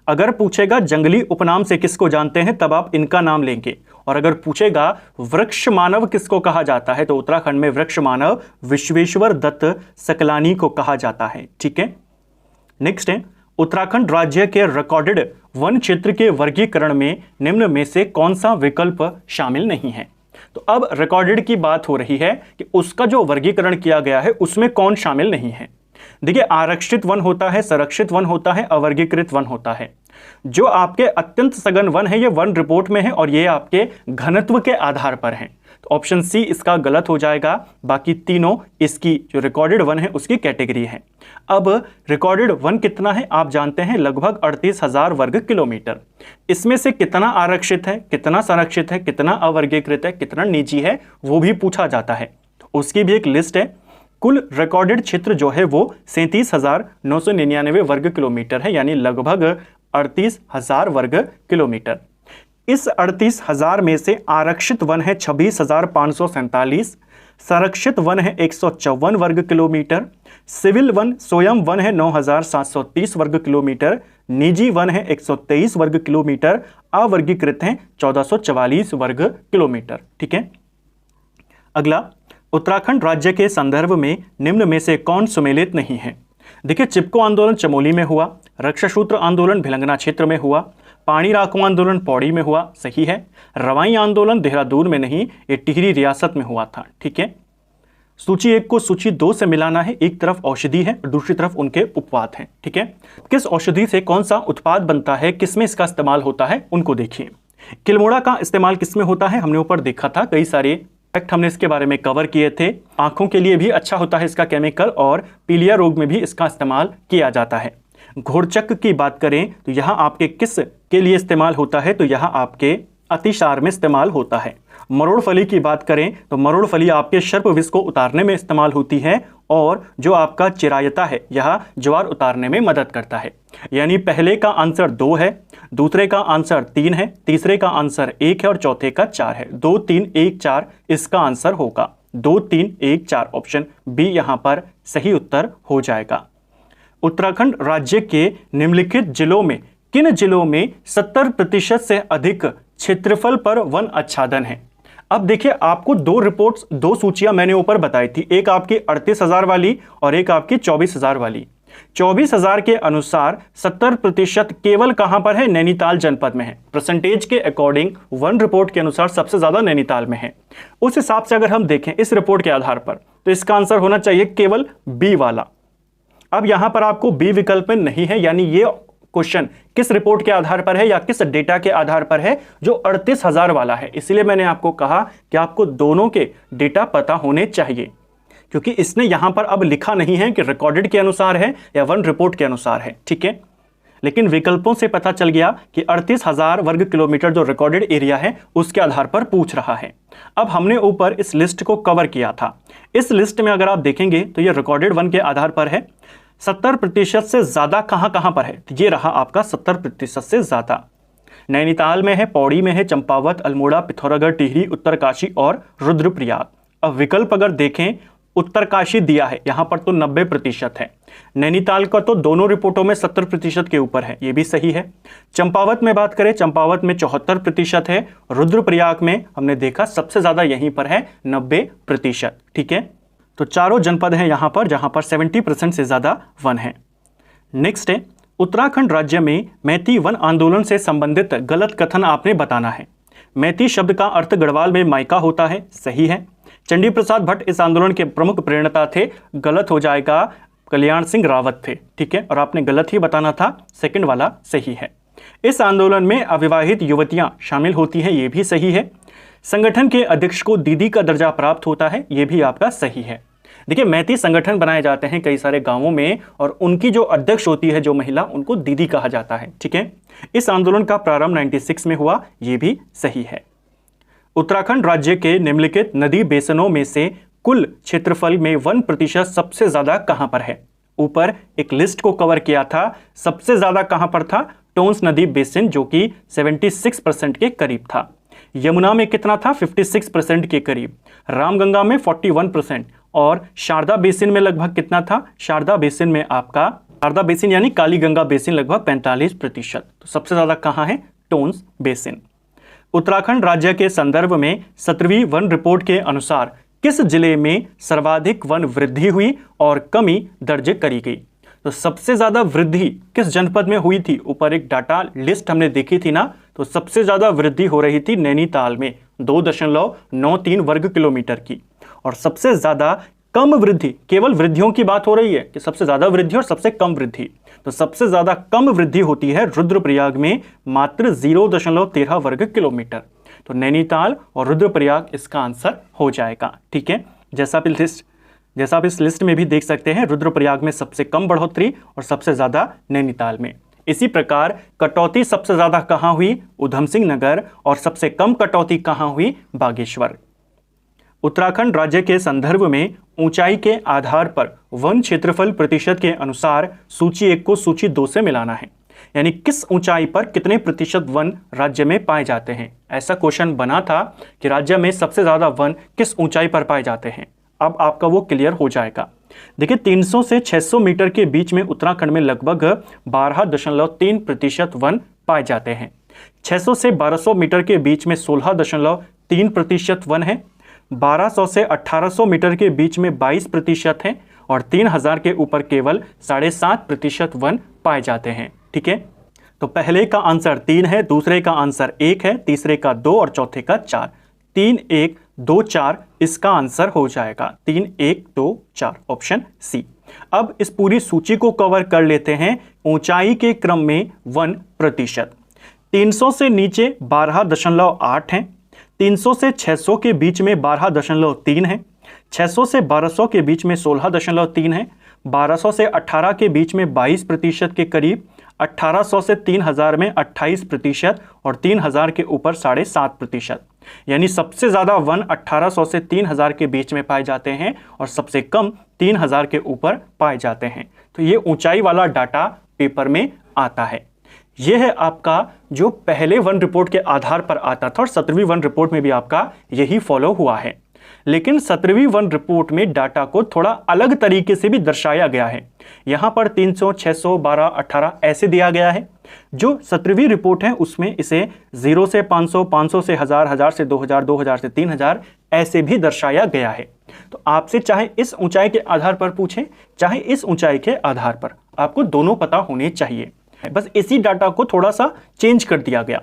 अगर पूछेगा जंगली उपनाम से किसको जानते हैं, तब आप इनका नाम लेंगे। और अगर पूछेगा वृक्ष मानव किसको कहा जाता है, तो उत्तराखंड में वृक्ष मानव विश्वेश्वर दत्त सकलानी को कहा जाता है। ठीक है, नेक्स्ट है, उत्तराखंड राज्य के रिकॉर्डेड वन क्षेत्र के वर्गीकरण में निम्न में से कौन सा विकल्प शामिल नहीं है। तो अब रिकॉर्डेड की बात हो रही है कि उसका जो वर्गीकरण किया गया है उसमें कौन शामिल नहीं है। देखिए, आरक्षित वन होता है, संरक्षित वन होता है, अवर्गीकृत वन होता है। जो आपके अत्यंत सघन वन है ये वन रिपोर्ट में है और ये आपके घनत्व के आधार पर है। तो ऑप्शन सी इसका गलत हो जाएगा। बाकी तीनों इसकी जो रिकॉर्डेड वन है उसकी कैटेगरी है। अब रिकॉर्डेड वन कितना है आप जानते हैं, लगभग 38,000 वर्ग किलोमीटर। इसमें से कितना आरक्षित है, कितना संरक्षित है, कितना अवर्गीकृत है, कितना निजी है, वो भी पूछा जाता है। तो उसकी भी एक लिस्ट है। कुल रिकॉर्डेड क्षेत्र जो है वो 37,999 वर्ग किलोमीटर है, यानी लगभग 38,000 वर्ग किलोमीटर। इस 38,000 में से आरक्षित वन है 26,547, संरक्षित वन है 154 वर्ग किलोमीटर, सिविल वन स्वयं वन है 9,730 वर्ग किलोमीटर, निजी वन है 123 वर्ग किलोमीटर, अवर्गीकृत हैं 1444 वर्ग किलोमीटर। ठीक है, अगला, उत्तराखंड राज्य के संदर्भ में निम्न में से कौन सुमेलित नहीं है। देखिए, चिपको आंदोलन चमोली में हुआ, रक्षासूत्र आंदोलन भिलंगना क्षेत्र में हुआ, पानी राखो आंदोलन पौड़ी में हुआ, सही है। रवाई आंदोलन देहरादून में नहीं, ये टिहरी रियासत में हुआ था। ठीक है, सूची 1 को सूची 2 से मिलाना है। एक तरफ औषधि है और दूसरी तरफ उनके उपवाद हैं। ठीक है, किस औषधि से कौन सा उत्पाद बनता है, किसमें इसका इस्तेमाल होता है, उनको देखिए। किलमोड़ा का इस्तेमाल किसमें होता है, हमने ऊपर देखा था, कई सारे फैक्ट हमने इसके बारे में कवर किए थे। आंखों के लिए भी अच्छा होता है इसका केमिकल, और पीलिया रोग में भी इसका इस्तेमाल किया जाता है। घोड़चक्र की बात करें तो यहाँ आपके किस के लिए इस्तेमाल होता है, तो यहाँ आपके अतिसार में इस्तेमाल होता है। मरोड़ फली की बात करें तो मरोड़ फली आपके सर्प विष को उतारने में इस्तेमाल होती है, और जो आपका चिरायता है यह ज्वार उतारने में मदद करता है। यानी पहले का आंसर 2 है, दूसरे का आंसर 3 है, तीसरे का आंसर 1 है और चौथे का 4 है। 2 3 1 4 इसका आंसर होगा। 2 3 1 4 ऑप्शन बी यहाँ पर सही उत्तर हो जाएगा। उत्तराखंड राज्य के निम्नलिखित जिलों में किन जिलों में 70% से अधिक क्षेत्रफल पर वन आच्छादन है। अब देखिए, आपको 2 रिपोर्ट्स, 2 सूचियां मैंने ऊपर बताई थी, एक आपकी 38,000 वाली और एक आपकी 24,000 वाली। 24,000 के अनुसार 70% केवल कहां पर है, नैनीताल जनपद में है। परसेंटेज के अकॉर्डिंग वन रिपोर्ट के अनुसार सबसे ज्यादा नैनीताल में है। उस हिसाब से अगर हम देखें इस रिपोर्ट के आधार पर, तो इसका आंसर होना चाहिए केवल बी वाला। अब यहां पर आपको बी विकल्प में नहीं है, यानी ये क्वेश्चन किस रिपोर्ट के आधार पर है या किस डेटा के आधार पर है, जो 38,000 वाला है। इसलिए मैंने आपको कहा कि आपको दोनों के डेटा पता होने चाहिए, क्योंकि इसने यहां पर अब लिखा नहीं है कि रिकॉर्डेड के अनुसार है या वन रिपोर्ट के अनुसार है। ठीक है, लेकिन विकल्पों से पता चल गया कि 38,000 वर्ग किलोमीटर जो रिकॉर्डेड एरिया है उसके आधार पर पूछ रहा है। अब हमने ऊपर इस लिस्ट को कवर किया था। इस लिस्ट में अगर आप देखेंगे तो ये रिकॉर्डेड वन के आधार पर है। 70% से ज्यादा कहां पर है, तो ये रहा आपका 70% से ज्यादा। नैनीताल में है, पौड़ी में है, चंपावत, अल्मोड़ा, पिथौरागढ़, टिहरी, उत्तरकाशी और रुद्रप्रयाग। अब विकल्प अगर देखें, उत्तरकाशी दिया है यहां पर तो 90% है। नैनीताल का तो दोनों रिपोर्टों में 70% के ऊपर है, ये भी सही है। चंपावत में बात करें, चंपावत में 74% है। रुद्रप्रयाग में हमने देखा सबसे ज्यादा यहीं पर है 90%। ठीक है, तो चारों जनपद हैं यहां पर जहां पर 70% से ज्यादा वन है। नेक्स्ट है, उत्तराखंड राज्य में मैती वन आंदोलन से संबंधित गलत कथन आपने बताना है। मैती शब्द का अर्थ गढ़वाल में मायका होता है, सही है। चंडी प्रसाद भट्ट इस आंदोलन के प्रमुख प्रेरणता थे, गलत हो जाएगा, कल्याण सिंह रावत थे। ठीक है, और आपने गलत ही बताना था, सेकंड वाला सही है। इस आंदोलन में अविवाहित युवतियां शामिल होती हैं, ये भी सही है। संगठन के अध्यक्ष को दीदी का दर्जा प्राप्त होता है, ये भी आपका सही है। देखिए, मैती संगठन बनाए जाते हैं कई सारे गांवों में, और उनकी जो अध्यक्ष होती है जो महिला, उनको दीदी कहा जाता है। ठीक है, इस आंदोलन का प्रारंभ 96 में हुआ, ये भी सही है। उत्तराखंड राज्य के निम्नलिखित नदी बेसिनों में से कुल क्षेत्रफल में 1% सबसे ज्यादा कहां पर है। ऊपर एक लिस्ट को कवर किया था, सबसे ज्यादा कहां पर था, टोंस नदी बेसिन जो कि 76% के करीब था। यमुना में कितना था, 56% के करीब। रामगंगा में 41% और शारदा बेसिन में लगभग कितना था, शारदा बेसिन में आपका, शारदा बेसिन यानी काली गंगा बेसिन लगभग 45%। तो सबसे ज्यादा कहां है, टोंस बेसिन। उत्तराखंड राज्य के संदर्भ में 17वीं वन रिपोर्ट के अनुसार किस जिले में सर्वाधिक वन वृद्धि हुई और कमी दर्ज करी गई। तो सबसे ज्यादा वृद्धि किस जनपद में हुई थी? ऊपर एक डाटा लिस्ट हमने देखी थी ना, तो सबसे ज्यादा वृद्धि हो रही थी नैनीताल में 2.93 वर्ग किलोमीटर की। और सबसे ज्यादा कम वृद्धि, केवल वृद्धियों की बात हो रही है कि सबसे ज्यादा वृद्धि और सबसे कम वृद्धि, तो सबसे ज्यादा कम वृद्धि होती है रुद्रप्रयाग में, मात्र 0.13 वर्ग किलोमीटर। तो नैनीताल और रुद्रप्रयाग इसका आंसर हो जाएगा। ठीक है, जैसा आप इस लिस्ट में भी देख सकते हैं, रुद्रप्रयाग में सबसे कम बढ़ोतरी और सबसे ज्यादा नैनीताल में। इसी प्रकार कटौती सबसे ज्यादा कहां हुई? उधम सिंह नगर, और सबसे कम कटौती कहां हुई? बागेश्वर। उत्तराखंड राज्य के संदर्भ में ऊंचाई के आधार पर वन क्षेत्रफल प्रतिशत के अनुसार सूची 1 को सूची 2 से मिलाना है। यानी किस ऊंचाई पर कितने प्रतिशत वन राज्य में पाए जाते हैं। ऐसा क्वेश्चन बना था कि राज्य में सबसे ज्यादा वन किस ऊंचाई पर पाए जाते हैं। अब आपका वो क्लियर हो जाएगा। देखिए 300 से 600 मीटर के बीच में उत्तराखंड में लगभग 12.3% वन पाए जाते हैं। 600 से 1200 मीटर के बीच में 16.3% वन है। 1200 से 1800 मीटर के बीच में 22% है और 3000 के ऊपर केवल 7.5% वन पाए जाते हैं। ठीक है, तो पहले का आंसर 3 है, दूसरे का आंसर 1 है, तीसरे का 2 और चौथे का 4। 3 1 2 4 इसका आंसर हो जाएगा। 3 1 2 4 ऑप्शन सी। अब इस पूरी सूची को कवर कर लेते हैं ऊंचाई के क्रम में वन प्रतिशत। 300 से नीचे 12.8 है, 300 से 600 के बीच में 12.3 है, 600 से 1200 के बीच में 16.3 है, 1200 से 18 के बीच में 22% के करीब, 1800 से 3000 में 28% और 3000 के ऊपर 7.5%। यानी सबसे ज्यादा वन 1800 से 3000 के बीच में पाए जाते हैं और सबसे कम 3000 के ऊपर पाए जाते हैं। तो ये ऊंचाई वाला डाटा पेपर में आता है। यह है आपका जो पहले वन रिपोर्ट के आधार पर आता था और 17वीं वन रिपोर्ट में भी आपका यही फॉलो हुआ है। लेकिन 17वीं वन रिपोर्ट में डाटा को थोड़ा अलग तरीके से भी दर्शाया गया है। यहां पर 300, 600, 12, 18 ऐसे दिया गया है। जो 17वीं रिपोर्ट है उसमें इसे 0 से 500, 500 से 1000, 1000 से 2000, 2000 से 3000 ऐसे भी दर्शाया गया है। तो आपसे चाहे इस ऊंचाई के आधार पर पूछें, चाहे इस ऊंचाई के आधार पर, आपको दोनों पता होने चाहिए। बस इसी डाटा को थोड़ा सा चेंज कर दिया गया।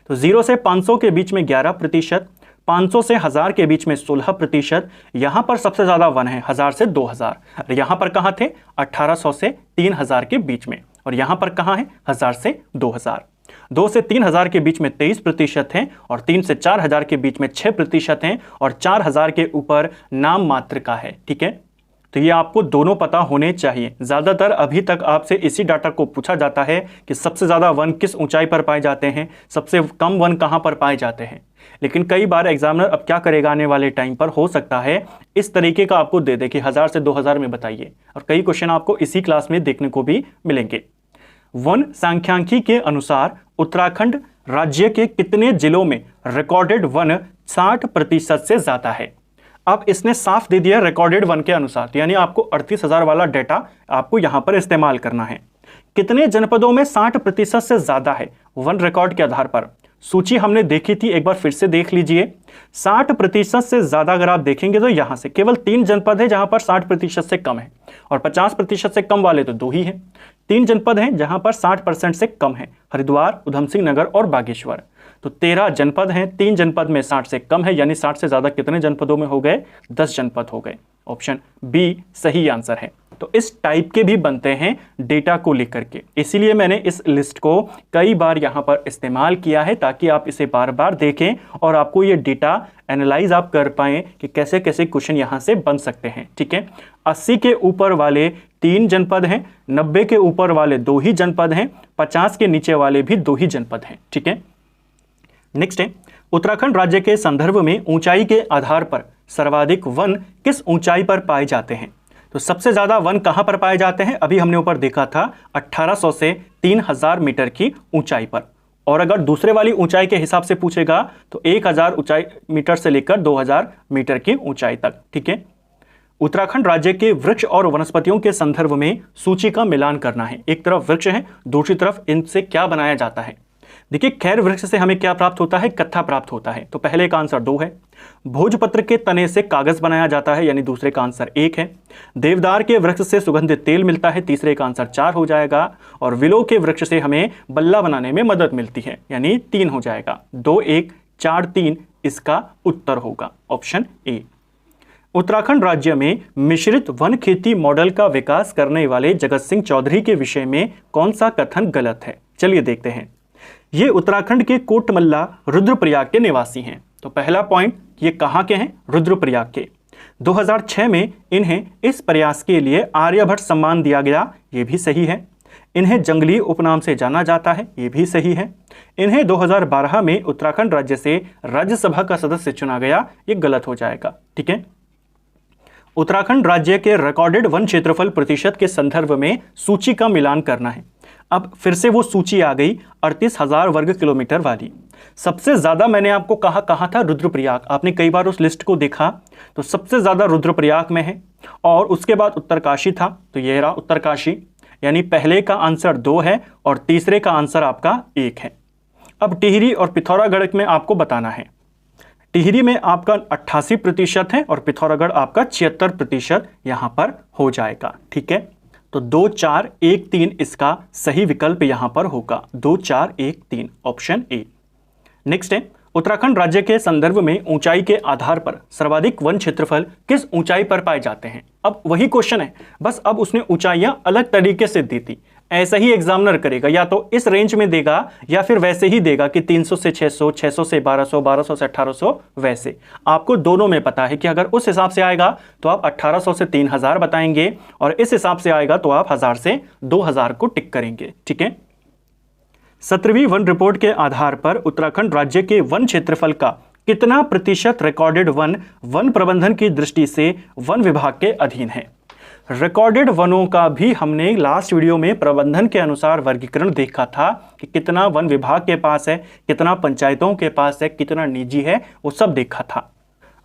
तो 0 से 500 के बीच में 11%, 500 से 1000 के बीच में 16%, यहां पर सबसे ज्यादा वन है 1000 से 2000। यहां पर कहां थे? 1800 से 3000 के बीच में। और यहां पर कहां है? 1000 से 2000। 2 से 3000 के बीच में 23% हैं और 3 से 4000 के बीच में 6% हैं और 4000 के ऊपर नाम मात्र का है। ठीक है, तो ये आपको दोनों पता होने चाहिए। ज़्यादातर अभी तक आपसे इसी डाटा को पूछा जाता है कि सबसे ज़्यादा वन किस ऊंचाई पर पाए जाते हैं, सबसे कम वन कहाँ पर पाए जाते हैं। लेकिन कई बार एग्जामिनर अब क्या करेगा, आने वाले टाइम पर हो सकता है इस तरीके का आपको दे दे कि 1000 से 2000 में बताइए, और कई क्वेश्चन आपको इसी क्लास में देखने को भी मिलेंगे। वन सांख्यिकी के अनुसार उत्तराखंड राज्य के कितने जिलों में रिकॉर्डेड वन 60% से ज़्यादा है? अब इसने साफ दे दिया रिकॉर्डेड वन के अनुसार, तो यानी आपको 38,000 वाला डेटा आपको यहां पर इस्तेमाल करना है। कितने जनपदों में 60% से ज्यादा है वन रिकॉर्ड के आधार पर? सूची हमने देखी थी, एक बार फिर से देख लीजिए। 60% से ज्यादा अगर आप देखेंगे तो यहां से केवल 3 जनपद है जहां पर 60% से कम है, और 50% से कम वाले तो 2 ही हैं। 3 जनपद हैं जहां पर 60% से कम है, हरिद्वार, उधम सिंह नगर और बागेश्वर। तो 13 जनपद हैं, 3 जनपद में 60 से कम है, यानी 60 से ज्यादा कितने जनपदों में हो गए? 10 जनपद हो गए। ऑप्शन बी सही आंसर है। तो इस टाइप के भी बनते हैं डेटा को लेकर के, इसीलिए मैंने इस लिस्ट को कई बार यहां पर इस्तेमाल किया है ताकि आप इसे बार बार देखें और आपको ये डेटा एनालाइज आप कर पाएं कि कैसे कैसे क्वेश्चन यहां से बन सकते हैं। ठीक है, 80 के ऊपर वाले 3 जनपद हैं, 90 के ऊपर वाले 2 ही जनपद हैं, 50 के नीचे वाले भी 2 ही जनपद हैं। ठीक है, नेक्स्ट है उत्तराखंड राज्य के संदर्भ में ऊंचाई के आधार पर सर्वाधिक वन किस ऊंचाई पर पाए जाते हैं? तो सबसे ज्यादा वन कहां पर पाए जाते हैं? अभी हमने ऊपर देखा था 1800 से 3000 मीटर की ऊंचाई पर, और अगर दूसरे वाली ऊंचाई के हिसाब से पूछेगा तो 1000 ऊंचाई मीटर से लेकर 2000 मीटर की ऊंचाई तक। ठीक है, उत्तराखंड राज्य के वृक्ष और वनस्पतियों के संदर्भ में सूची का मिलान करना है। एक तरफ वृक्ष है, दूसरी तरफ इनसे क्या बनाया जाता है। देखिए खैर वृक्ष से हमें क्या प्राप्त होता है? कत्था प्राप्त होता है। तो पहले का आंसर 2 है। भोजपत्र के तने से कागज बनाया जाता है, यानी दूसरे का आंसर 1 है। देवदार के वृक्ष से सुगंधित तेल मिलता है, तीसरे का आंसर 4 हो जाएगा। और विलो के वृक्ष से हमें बल्ला बनाने में मदद मिलती है, यानी 3 हो जाएगा। 2 1 4 3 इसका उत्तर होगा ऑप्शन ए। उत्तराखंड राज्य में मिश्रित वन खेती मॉडल का विकास करने वाले जगत सिंह चौधरी के विषय में कौन सा कथन गलत है? चलिए देखते हैं। ये उत्तराखंड के कोटमल्ला रुद्रप्रयाग के निवासी हैं। तो पहला पॉइंट, ये कहाँ के हैं? रुद्रप्रयाग के। 2006 में इन्हें इस प्रयास के लिए आर्यभट्ट सम्मान दिया गया, ये भी सही है। इन्हें जंगली उपनाम से जाना जाता है, ये भी सही है। इन्हें 2012 में उत्तराखंड राज्य से राज्यसभा का सदस्य चुना गया, ये गलत हो जाएगा। ठीक है। उत्तराखंड राज्य के रिकॉर्डेड वन क्षेत्रफल प्रतिशत के संदर्भ में सूची का मिलान करना है। अब फिर से वो सूची आ गई 38,000 वर्ग किलोमीटर वाली। सबसे ज़्यादा मैंने आपको कहा था रुद्रप्रयाग, आपने कई बार उस लिस्ट को देखा, तो सबसे ज़्यादा रुद्रप्रयाग में है। और उसके बाद उत्तरकाशी था, तो ये रहा उत्तरकाशी, यानी पहले का आंसर 2 है और तीसरे का आंसर आपका 1 है। अब टिहरी और पिथौरागढ़ में आपको बताना है। टिहरी में आपका 88% है और पिथौरागढ़ आपका 76% यहां पर हो जाएगा। ठीक है, तो 2 4 1 3 इसका सही विकल्प यहां पर होगा। 2 4 1 3 ऑप्शन ए। नेक्स्ट है, उत्तराखंड राज्य के संदर्भ में ऊंचाई के आधार पर सर्वाधिक वन क्षेत्रफल किस ऊंचाई पर पाए जाते हैं? अब वही क्वेश्चन है, बस अब उसने ऊंचाइयां अलग तरीके से दी थी। ऐसा ही एग्जामिनर करेगा, या तो इस रेंज में देगा या फिर वैसे ही देगा कि 300 से 600, 600 से 1200, 1200 से 1800। वैसे आपको दोनों में पता है कि अगर उस हिसाब से आएगा तो आप 1800 से 3000 बताएंगे, और इस हिसाब से आएगा तो आप 1000 से 2000 को टिक करेंगे। ठीक है। 17वीं वन रिपोर्ट के आधार पर उत्तराखंड राज्य के वन क्षेत्रफल का कितना प्रतिशत रिकॉर्डेड वन प्रबंधन की दृष्टि से वन विभाग के अधीन है? रिकॉर्डेड वनों का भी हमने लास्ट वीडियो में प्रबंधन के अनुसार वर्गीकरण देखा था कि कितना वन विभाग के पास है, कितना पंचायतों के पास है, कितना निजी है, वो सब देखा था।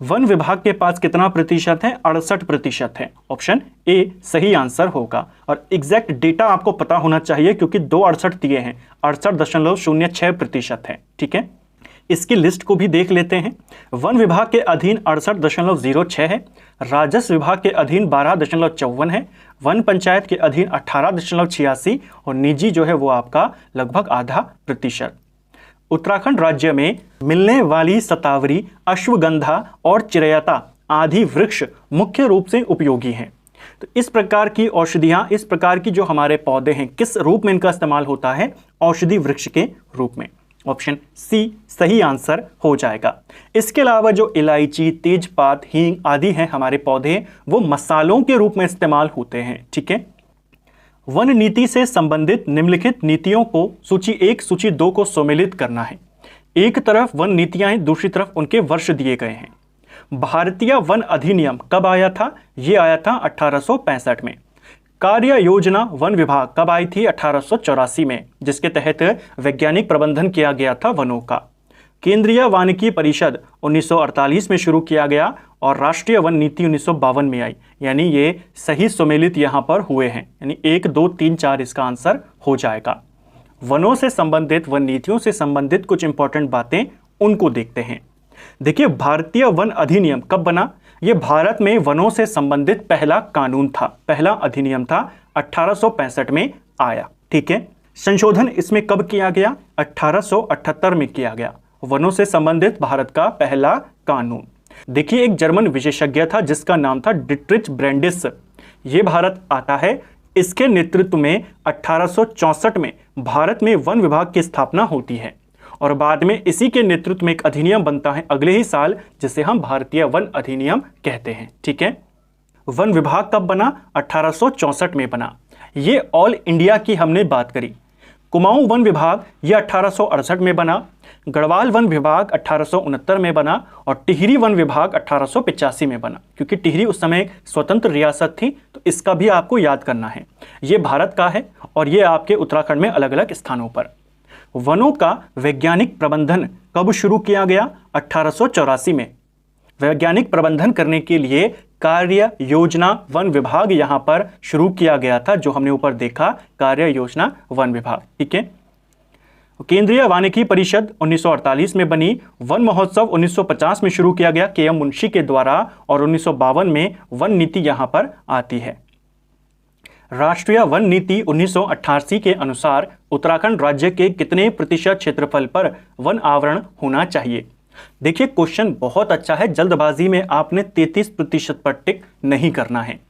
वन विभाग के पास कितना प्रतिशत है? 68% है। ऑप्शन ए सही आंसर होगा। और एग्जैक्ट डेटा आपको पता होना चाहिए क्योंकि 2 68 दिए हैं, 68.06% है। ठीक है, इसकी लिस्ट को भी देख लेते हैं। वन विभाग के अधीन 68.06 है, राजस्व विभाग के अधीन 12.54 है, वन पंचायत के अधीन 18.86 और निजी जो है वो आपका लगभग आधा प्रतिशत। उत्तराखंड राज्य में मिलने वाली शतावरी, अश्वगंधा और चिरैता आदि वृक्ष मुख्य रूप से उपयोगी हैं। तो इस प्रकार की औषधियां, इस प्रकार की जो हमारे पौधे हैं, किस रूप में इनका इस्तेमाल होता है? औषधि वृक्ष के रूप में। ऑप्शन सी सही आंसर हो जाएगा। इसके अलावा जो इलायची, तेजपात, हींग आदि हैं हमारे पौधे, वो मसालों के रूप में इस्तेमाल होते हैं। ठीक है। वन नीति से संबंधित निम्नलिखित नीतियों को सूची 1 सूची 2 को सम्मिलित करना है। एक तरफ वन नीतियां हैं, दूसरी तरफ उनके वर्ष दिए गए हैं। भारतीय वन अधिनियम कब आया था? ये आया था 1865 में। कार्य योजना वन विभाग कब आई थी? 1884 में, जिसके तहत वैज्ञानिक प्रबंधन किया गया था वनों का। केंद्रीय वानिकी परिषद 1948 में शुरू किया गया और राष्ट्रीय वन नीति 1952 में आई। यानी ये सही सम्मिलित यहाँ पर हुए हैं, यानी 1 2 3 4 इसका आंसर हो जाएगा। वनों से संबंधित, वन नीतियों से संबंधित कुछ इंपॉर्टेंट बातें उनको देखते हैं। देखिए, भारतीय वन अधिनियम कब बना? ये भारत में वनों से संबंधित पहला कानून था, पहला अधिनियम था, 1865 में आया। ठीक है। संशोधन इसमें कब किया गया? 1878 में किया गया। वनों से संबंधित भारत का पहला कानून। देखिए, एक जर्मन विशेषज्ञ था जिसका नाम था डिट्रिच ब्रेंडिस। ये भारत आता है। इसके नेतृत्व में 1864 में भारत में वन विभाग की स्थापना होती है और बाद में इसी के नेतृत्व में एक अधिनियम बनता है अगले ही साल, जिसे हम भारतीय वन अधिनियम कहते हैं। ठीक है। वन विभाग कब बना? 1864 में बना। ये ऑल इंडिया की हमने बात करी। कुमाऊं वन विभाग ये 1868 में बना, गढ़वाल वन विभाग 1869 में बना और टिहरी वन विभाग 1885 में बना। क्योंकि टिहरी उस समय एक स्वतंत्र रियासत थी, तो इसका भी आपको याद करना है। ये भारत का है और ये आपके उत्तराखंड में अलग अलग स्थानों पर। वनों का वैज्ञानिक प्रबंधन कब शुरू किया गया? 1884 में। वैज्ञानिक प्रबंधन करने के लिए कार्य योजना वन विभाग यहां पर शुरू किया गया था, जो हमने ऊपर देखा, कार्य योजना वन विभाग। ठीक है। केंद्रीय वानिकी परिषद 1948 में बनी। वन महोत्सव 1950 में शुरू किया गया के एम मुंशी के द्वारा और 1952 में वन नीति यहां पर आती है। राष्ट्रीय वन नीति 1988 के अनुसार उत्तराखंड राज्य के कितने प्रतिशत क्षेत्रफल पर वन आवरण होना चाहिए? देखिए क्वेश्चन बहुत अच्छा है, जल्दबाजी में आपने 33% पर टिक नहीं करना है।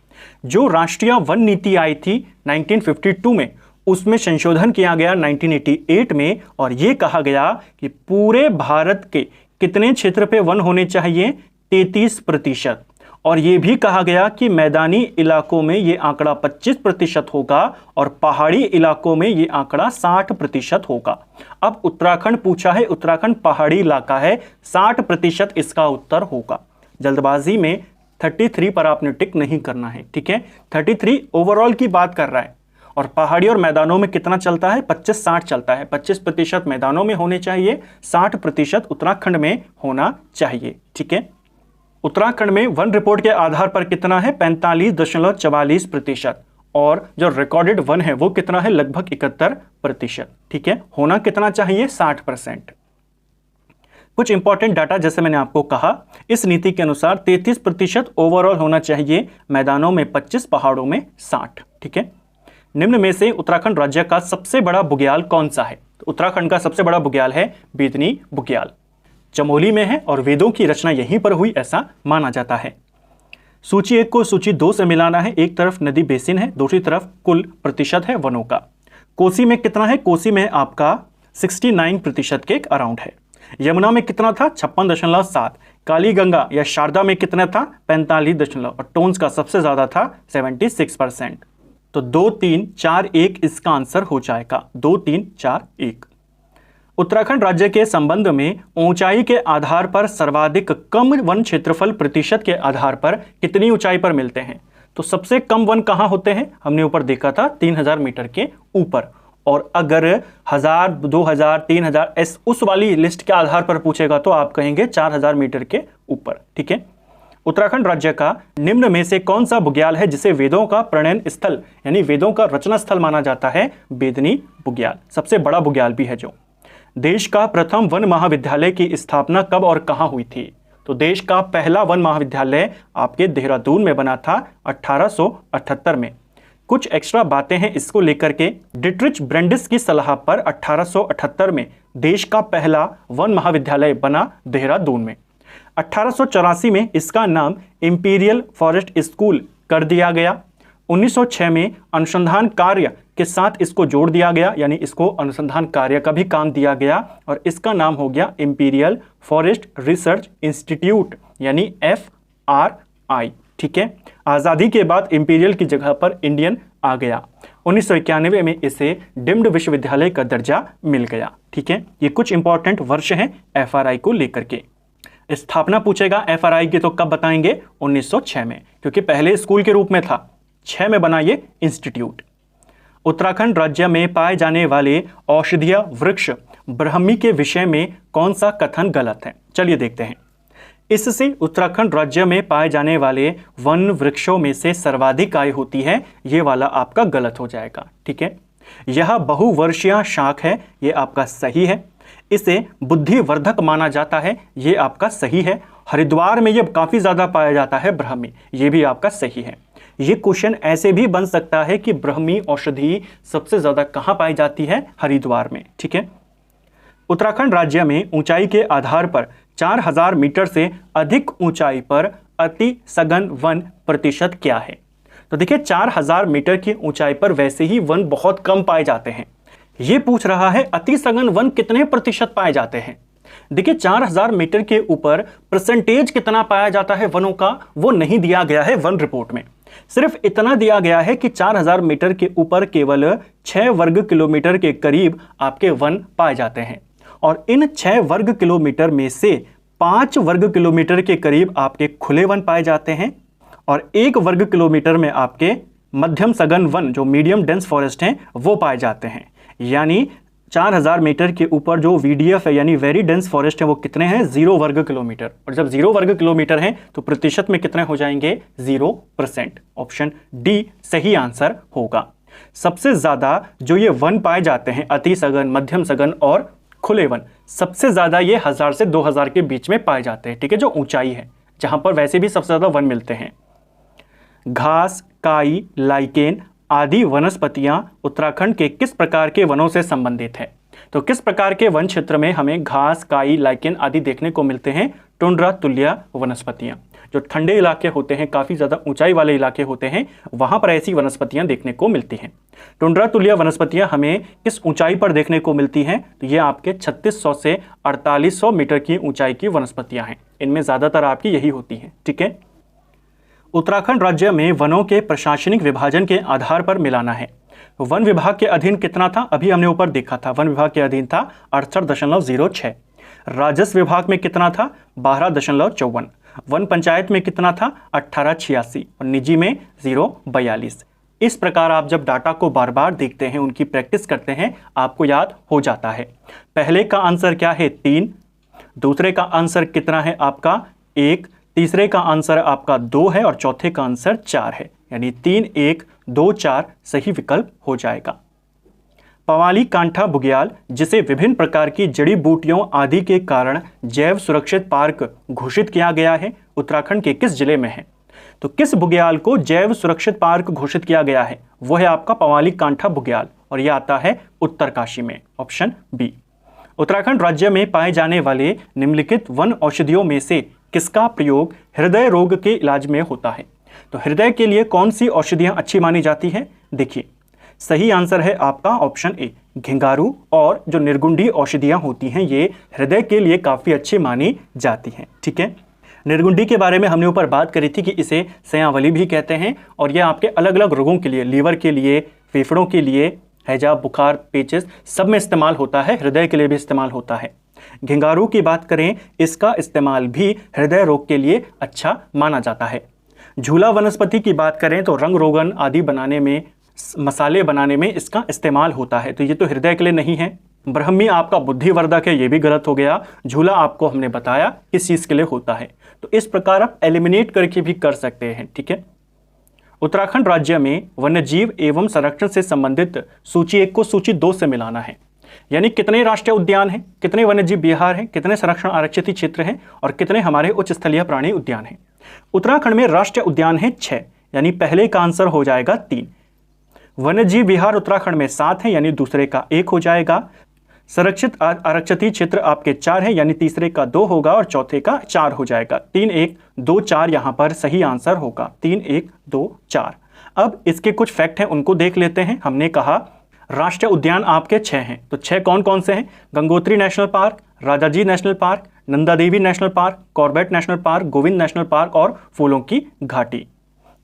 जो राष्ट्रीय वन नीति आई थी 1952 में, उसमें संशोधन किया गया 1988 में और यह कहा गया कि पूरे भारत के कितने क्षेत्र पे वन होने चाहिए? 33%। और यह भी कहा गया कि मैदानी इलाकों में यह आंकड़ा 25% होगा और पहाड़ी इलाकों में यह आंकड़ा 60% होगा। अब उत्तराखंड पूछा है, उत्तराखंड पहाड़ी इलाका है, 60% इसका उत्तर होगा। जल्दबाजी में 33 पर आपने टिक नहीं करना है, ठीक है। 33 ओवरऑल की बात कर रहा है और पहाड़ी और मैदानों में कितना चलता है? 25-60 चलता है। 25% मैदानों में होने चाहिए, 60% उत्तराखंड में होना चाहिए, ठीक है। उत्तराखंड में वन रिपोर्ट के आधार पर कितना है? 45.44%। और जो रिकॉर्डेड वन है वो कितना है? लगभग 71%, ठीक है। होना कितना चाहिए? 60%। कुछ इंपॉर्टेंट डाटा जैसे मैंने आपको कहा, इस नीति के अनुसार 33% ओवरऑल होना चाहिए, मैदानों में 25, पहाड़ों में 60, ठीक है। निम्न में से उत्तराखंड राज्य का सबसे बड़ा बुग्याल कौन सा है? तो उत्तराखंड का सबसे बड़ा बुग्याल है बेदनी बुग्याल, चमोली में है और वेदों की रचना यहीं पर हुई ऐसा माना जाता है। सूची 1 को सूची 2 से मिलाना है। एक तरफ नदी बेसिन है, दूसरी तरफ कुल प्रतिशत है वनों का। कोसी में कितना है? कोसी में आपका 69% के अराउंड है। यमुना में कितना था? 56.7। काली गंगा या शारदा में कितना था? 45 और टोन्स का सबसे ज्यादा था 76%। तो 2, 3, 4, 1 इसका आंसर हो जाएगा। 2, 3, 4, 1। उत्तराखंड राज्य के संबंध में ऊंचाई के आधार पर सर्वाधिक कम वन क्षेत्रफल प्रतिशत के आधार पर कितनी ऊंचाई पर मिलते हैं? तो सबसे कम वन कहां होते हैं? हमने ऊपर देखा था 3000 मीटर के ऊपर। और अगर 1000, 2000, 3000 उस वाली लिस्ट के आधार पर पूछेगा तो आप कहेंगे 4000 मीटर के ऊपर, ठीक है। उत्तराखंड राज्य का निम्न में से कौन सा बुग्याल है जिसे वेदों का प्रणयन स्थल यानी वेदों का रचना स्थल माना जाता है? बेदनी बुग्याल सबसे बड़ा बुग्याल भी है। जो देश का प्रथम वन महाविद्यालय की स्थापना कब और कहां हुई थी? तो देश का पहला वन महाविद्यालय आपके देहरादून में बना था 1878 में। कुछ एक्स्ट्रा बातें हैं इसको लेकर के। डिट्रिच ब्रेंडिस की सलाह पर 1878 में देश का पहला वन महाविद्यालय बना देहरादून में। 1884 में इसका नाम इंपीरियल फॉरेस्ट स्कूल कर दिया गया। 1906 में अनुसंधान कार्य के साथ इसको जोड़ दिया गया, यानी इसको अनुसंधान कार्य का भी काम दिया गया और इसका नाम हो गया इंपीरियल फॉरेस्ट रिसर्च इंस्टीट्यूट यानी FRI, ठीक है। आज़ादी के बाद इंपीरियल की जगह पर इंडियन आ गया। 1991 में इसे डिम्ड विश्वविद्यालय का दर्जा मिल गया, ठीक है। ये कुछ इंपॉर्टेंट वर्ष हैं FRI को लेकर के। स्थापना पूछेगा FRI की तो कब बताएंगे? 1906 में, क्योंकि पहले स्कूल के रूप में था, 6 में बना ये इंस्टीट्यूट। उत्तराखंड राज्य में पाए जाने वाले औषधीय वृक्ष ब्राह्मी के विषय में कौन सा कथन गलत है? चलिए देखते हैं। इससे उत्तराखंड राज्य में पाए जाने वाले वन वृक्षों में से सर्वाधिक आय होती है, ये वाला आपका गलत हो जाएगा, ठीक है। यह बहुवर्षीय शाख है, ये आपका सही है। इसे बुद्धिवर्धक माना जाता है, ये आपका सही है। हरिद्वार में ये काफी ज्यादा पाया जाता है ब्राह्मी, ये भी आपका सही है। ये क्वेश्चन ऐसे भी बन सकता है कि ब्राह्मी औषधि सबसे ज्यादा कहां पाई जाती है? हरिद्वार में, ठीक है। उत्तराखंड राज्य में ऊंचाई के आधार पर 4000 मीटर से अधिक ऊंचाई पर अति सघन वन प्रतिशत क्या है? तो देखिए 4000 मीटर की ऊंचाई पर वैसे ही वन बहुत कम पाए जाते हैं। ये पूछ रहा है अति सघन वन कितने प्रतिशत पाए जाते हैं। देखिए 4000 मीटर के ऊपर परसेंटेज कितना पाया जाता है वनों का, वो नहीं दिया गया है वन रिपोर्ट में। सिर्फ इतना दिया गया है कि 4000 मीटर के ऊपर केवल 6 वर्ग किलोमीटर के करीब आपके वन पाए जाते हैं और इन 6 वर्ग किलोमीटर में से 5 वर्ग किलोमीटर के करीब आपके खुले वन पाए जाते हैं और 1 वर्ग किलोमीटर में आपके मध्यम सघन वन जो मीडियम डेंस फॉरेस्ट हैं वो पाए जाते हैं। यानी 4000 मीटर के ऊपर जो VDF है यानी वेरी डेंस फॉरेस्ट है वो कितने हैं? 0 वर्ग किलोमीटर। और जब 0 वर्ग किलोमीटर है तो प्रतिशत में कितने हो जाएंगे? 0%। ऑप्शन डी सही आंसर होगा। सबसे ज़्यादा जो ये वन पाए जाते हैं, अति सघन, मध्यम सघन और खुले वन, सबसे ज़्यादा ये 1000 से 2000 के बीच में पाए जाते हैं, ठीक है, जो ऊंचाई है, जहां पर वैसे भी सबसे ज़्यादा वन मिलते हैं। घास, काई, लाइकेन आदि वनस्पतियां उत्तराखंड के किस प्रकार के वनों से संबंधित है? तो किस प्रकार के वन क्षेत्र में हमें घास, काई, लाइकेन आदि देखने को मिलते हैं? टुंड्रा तुल्य वनस्पतियां। जो ठंडे इलाके होते हैं, काफ़ी ज़्यादा ऊंचाई वाले इलाके होते हैं, वहां पर ऐसी वनस्पतियां देखने को मिलती हैं। टुंड्रा तुल्य वनस्पतियां हमें किस ऊंचाई पर देखने को मिलती हैं? तो ये आपके 3600 से 4800 मीटर की ऊंचाई की वनस्पतियां हैं। इनमें ज़्यादातर आपकी यही होती हैं, ठीक है। उत्तराखंड राज्य में वनों के प्रशासनिक विभाजन के आधार पर मिलाना है। वन विभाग के अधीन कितना था? अभी हमने ऊपर देखा था, वन विभाग के अधीन था 68.06। राजस्व विभाग में कितना था? 12.54। वन पंचायत में कितना था? 1886 और निजी में 0.42। इस प्रकार आप जब डाटा को बार बार देखते हैं, उनकी प्रैक्टिस करते हैं, आपको याद हो जाता है। पहले का आंसर क्या है? 3। दूसरे का आंसर कितना है आपका? 1। तीसरे का आंसर आपका 2 है और चौथे का आंसर 4 है, यानी 3, 1, 2, 4 सही विकल्प हो जाएगा। पवाली कांठा बुग्याल, जिसे विभिन्न प्रकार की जड़ी बूटियों आदि के कारण जैव सुरक्षित पार्क घोषित किया गया है, उत्तराखंड के किस जिले में है? तो किस बुग्याल को जैव सुरक्षित पार्क घोषित किया गया है? वो है आपका पवाली कांठा बुग्याल और यह आता है उत्तरकाशी में, ऑप्शन बी। उत्तराखंड राज्य में पाए जाने वाले निम्नलिखित वन औषधियों में से किसका प्रयोग हृदय रोग के इलाज में होता है? तो हृदय के लिए कौन सी औषधियां अच्छी मानी जाती हैं? देखिए, सही आंसर है आपका ऑप्शन ए, घिंगारू और जो निर्गुंडी औषधियां होती हैं, ये हृदय के लिए काफ़ी अच्छी मानी जाती हैं, ठीक है। निर्गुंडी के बारे में हमने ऊपर बात करी थी कि इसे सयांवली भी कहते हैं और यह आपके अलग अलग रोगों के लिए, लीवर के लिए, फेफड़ों के लिए, हैजा, बुखार, पेचिस, सब में इस्तेमाल होता है, हृदय के लिए भी इस्तेमाल होता है। घिंगारू की बात करें, इसका इस्तेमाल भी हृदय रोग के लिए अच्छा माना जाता है। झूला वनस्पति की बात करें तो रंग रोगन आदि बनाने में, मसाले बनाने में इसका इस्तेमाल होता है, तो ये तो हृदय के लिए नहीं है। ब्रह्मी आपका बुद्धिवर्धक है, ये भी गलत हो गया। झूला आपको हमने बताया किस चीज़ के लिए होता है, तो इस प्रकार आप एलिमिनेट करके भी कर सकते हैं, ठीक है। उत्तराखंड राज्य में वन्यजीव एवं संरक्षण से संबंधित सूची 1 को सूची 2 से मिलाना है, यानी कितने राष्ट्रीय उद्यान हैं, कितने वन्यजीव विहार हैं, कितने संरक्षण आरक्षित क्षेत्र हैं और कितने हमारे उच्च स्थलीय प्राणी उद्यान हैं। उत्तराखंड में राष्ट्रीय उद्यान है 6, यानी पहले का आंसर हो जाएगा 3। वन्यजीव विहार उत्तराखंड में 7 है, यानी दूसरे का 1 हो जाएगा। संरक्षित आरक्षित क्षेत्र आपके 4 है, यानी तीसरे का 2 होगा और चौथे का 4 हो जाएगा। 3, 1, 2, 4 यहाँ पर सही आंसर होगा। 3, 1, 2, 4। अब इसके कुछ फैक्ट हैं, उनको देख लेते हैं। हमने कहा राष्ट्रीय उद्यान आपके 6 हैं, तो 6 कौन कौन से हैं? Gangotri national park, Rajaji national park, Nanda Devi national park, Corbett national park, Govind national park और फूलों की घाटी।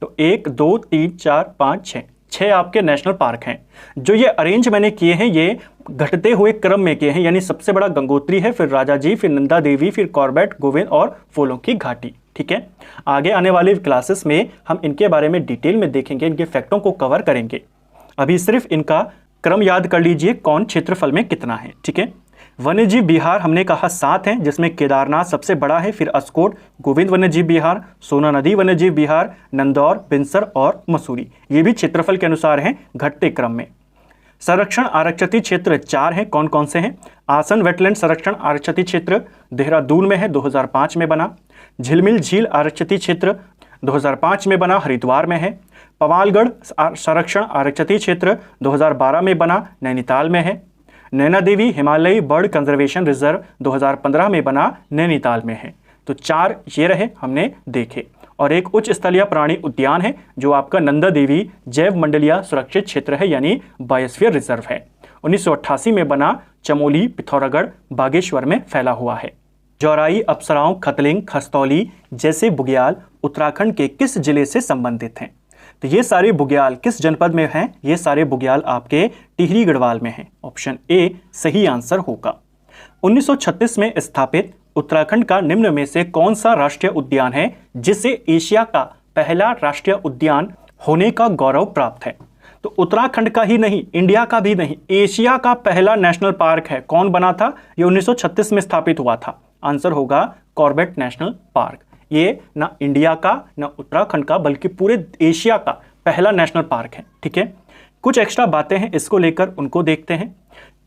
तो 1, 2, 3, 4, 5, 6 आपके नेशनल पार्क हैं। जो ये अरेंज मैंने किए हैं, ये घटते हुए क्रम में किए हैं, यानी सबसे बड़ा गंगोत्री है, फिर राजाजी, फिर नंदा देवी, फिर कॉर्बेट, गोविंद और फूलों की घाटी, ठीक है। आगे आने वाली क्लासेस में हम इनके बारे में डिटेल में देखेंगे, इनके फैक्टों को कवर करेंगे। अभी सिर्फ इनका क्रम याद कर लीजिए, कौन क्षेत्रफल में कितना है, ठीक है। वन्यजीव विहार हमने कहा 7 हैं, जिसमें केदारनाथ सबसे बड़ा है, फिर अस्कोट, गोविंद वन्यजीव विहार, सोना नदी वन्यजीव विहार, नंदौर, बिनसर और मसूरी, ये भी क्षेत्रफल के अनुसार हैं घटते क्रम में। संरक्षण आरक्षित क्षेत्र 4 हैं, कौन कौन से हैं? आसन वेटलैंड संरक्षण आरक्षित क्षेत्र देहरादून में है, 2005 में बना। झिलमिल झील आरक्षित क्षेत्र 2005 में बना, हरिद्वार में है। पवालगढ़ संरक्षण आरक्षित क्षेत्र 2012 में बना, नैनीताल में है। नैना देवी हिमालयी बर्ड कंजर्वेशन रिजर्व 2015 में बना, नैनीताल में है। तो 4 ये रहे हमने देखे, और एक उच्च स्थलीय प्राणी उद्यान है जो आपका नंदा देवी जैव मंडलीय सुरक्षित क्षेत्र है, यानी बायोस्फीयर रिजर्व है। 1988 में बना, चमोली, पिथौरागढ़, बागेश्वर में फैला हुआ है। जौराई, अप्सराओं, खतलिंग, खस्तौली जैसे बुग्याल उत्तराखंड के किस जिले से संबंधित हैं? तो ये सारे बुग्याल किस जनपद में हैं? ये सारे बुग्याल आपके टिहरी गढ़वाल में हैं। ऑप्शन ए सही आंसर होगा। 1936 में स्थापित उत्तराखंड का निम्न में से कौन सा राष्ट्रीय उद्यान है जिसे एशिया का पहला राष्ट्रीय उद्यान होने का गौरव प्राप्त है? तो उत्तराखंड का ही नहीं, इंडिया का भी नहीं, एशिया का पहला नेशनल पार्क है। कौन बना था? ये 1936 में स्थापित हुआ था। आंसर होगा कॉर्बेट नेशनल पार्क। ये ना इंडिया का ना उत्तराखंड का बल्कि पूरे एशिया का पहला नेशनल पार्क है, ठीक है। कुछ एक्स्ट्रा बातें हैं इसको लेकर, उनको देखते हैं।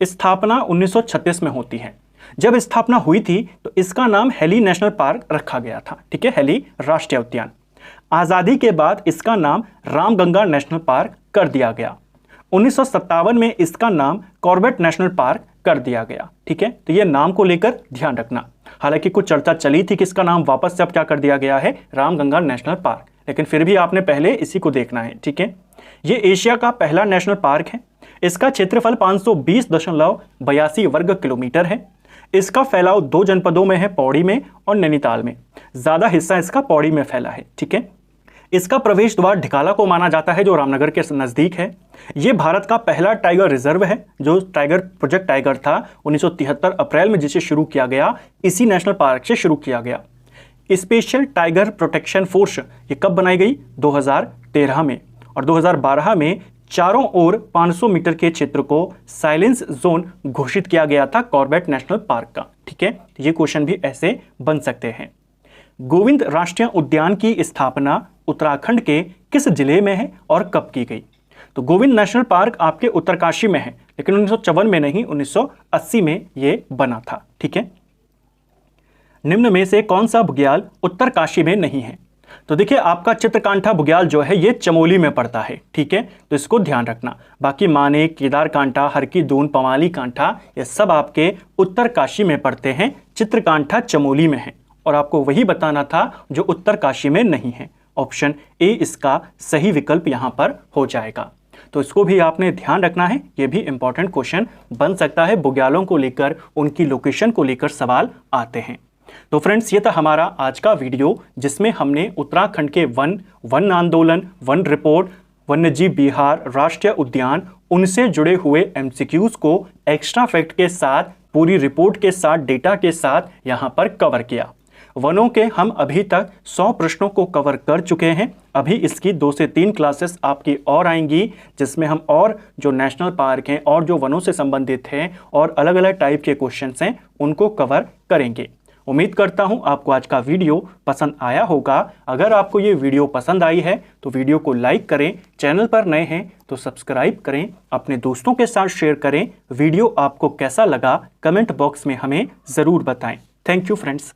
स्थापना 1936 में होती है। जब स्थापना हुई थी तो इसका नाम हेली नेशनल पार्क रखा गया था, ठीक है, हेली राष्ट्रीय उद्यान। आज़ादी के बाद इसका नाम रामगंगा नेशनल पार्क कर दिया गया। 1957 में इसका नाम कॉर्बेट नेशनल पार्क कर दिया गया, ठीक है। तो ये नाम को लेकर ध्यान रखना। हालांकि कुछ चर्चा चली थी कि इसका नाम वापस से अब क्या कर दिया गया है, रामगंगा नेशनल पार्क, लेकिन फिर भी आपने पहले इसी को देखना है, ठीक है। ये एशिया का पहला नेशनल पार्क है। इसका क्षेत्रफल 520.82 वर्ग किलोमीटर है। इसका फैलाव 2 जनपदों में है, पौड़ी में और नैनीताल में। ज़्यादा हिस्सा इसका पौड़ी में फैला है, ठीक है। इसका प्रवेश द्वार ढिकाला को माना जाता है, जो रामनगर के नज़दीक है। ये भारत का पहला टाइगर रिजर्व है। जो टाइगर प्रोजेक्ट टाइगर था 1973 अप्रैल में जिसे शुरू किया गया, इसी नेशनल पार्क से शुरू किया गया। स्पेशल टाइगर प्रोटेक्शन फोर्स ये कब बनाई गई, 2013 में। और 2012 में चारों ओर 500 मीटर के क्षेत्र को साइलेंस जोन घोषित किया गया था कॉर्बेट नेशनल पार्क का, ठीक है। ये क्वेश्चन भी ऐसे बन सकते हैं। गोविंद राष्ट्रीय उद्यान की स्थापना उत्तराखंड के किस जिले में है और कब की गई? तो गोविंद नेशनल पार्क आपके उत्तरकाशी में है, लेकिन 1954 में नहीं, 1980 में ये बना था, ठीक है। निम्न में से कौन सा बुग्याल उत्तरकाशी में नहीं है? तो देखिए, आपका चित्रकांठा बुग्याल जो है ये चमोली में पड़ता है, ठीक है, तो इसको ध्यान रखना। बाकी मानेक, केदारकांठा, हरकी दून, पवाली कांठा ये सब आपके उत्तरकाशी में पड़ते हैं। चित्रकांठा चमोली में है और आपको वही बताना था जो उत्तरकाशी में नहीं है। ऑप्शन ए इसका सही विकल्प यहाँ पर हो जाएगा। तो इसको भी आपने ध्यान रखना है, ये भी इंपॉर्टेंट क्वेश्चन बन सकता है। बुग्यालों को लेकर, उनकी लोकेशन को लेकर सवाल आते हैं। तो फ्रेंड्स, ये था हमारा आज का वीडियो, जिसमें हमने उत्तराखंड के वन आंदोलन, वन रिपोर्ट, वन्यजीव विहार, राष्ट्रीय उद्यान, उनसे जुड़े हुए एमसीक्यूज को एक्स्ट्रा फैक्ट के साथ, पूरी रिपोर्ट के साथ, डेटा के साथ यहाँ पर कवर किया। वनों के हम अभी तक 100 प्रश्नों को कवर कर चुके हैं। अभी इसकी 2 से 3 क्लासेस आपकी और आएंगी, जिसमें हम और जो नेशनल पार्क हैं और जो वनों से संबंधित हैं और अलग अलग टाइप के क्वेश्चंस हैं उनको कवर करेंगे। उम्मीद करता हूं आपको आज का वीडियो पसंद आया होगा। अगर आपको ये वीडियो पसंद आई है तो वीडियो को लाइक करें, चैनल पर नए हैं तो सब्सक्राइब करें, अपने दोस्तों के साथ शेयर करें। वीडियो आपको कैसा लगा कमेंट बॉक्स में हमें ज़रूर बताएं। Thank you friends.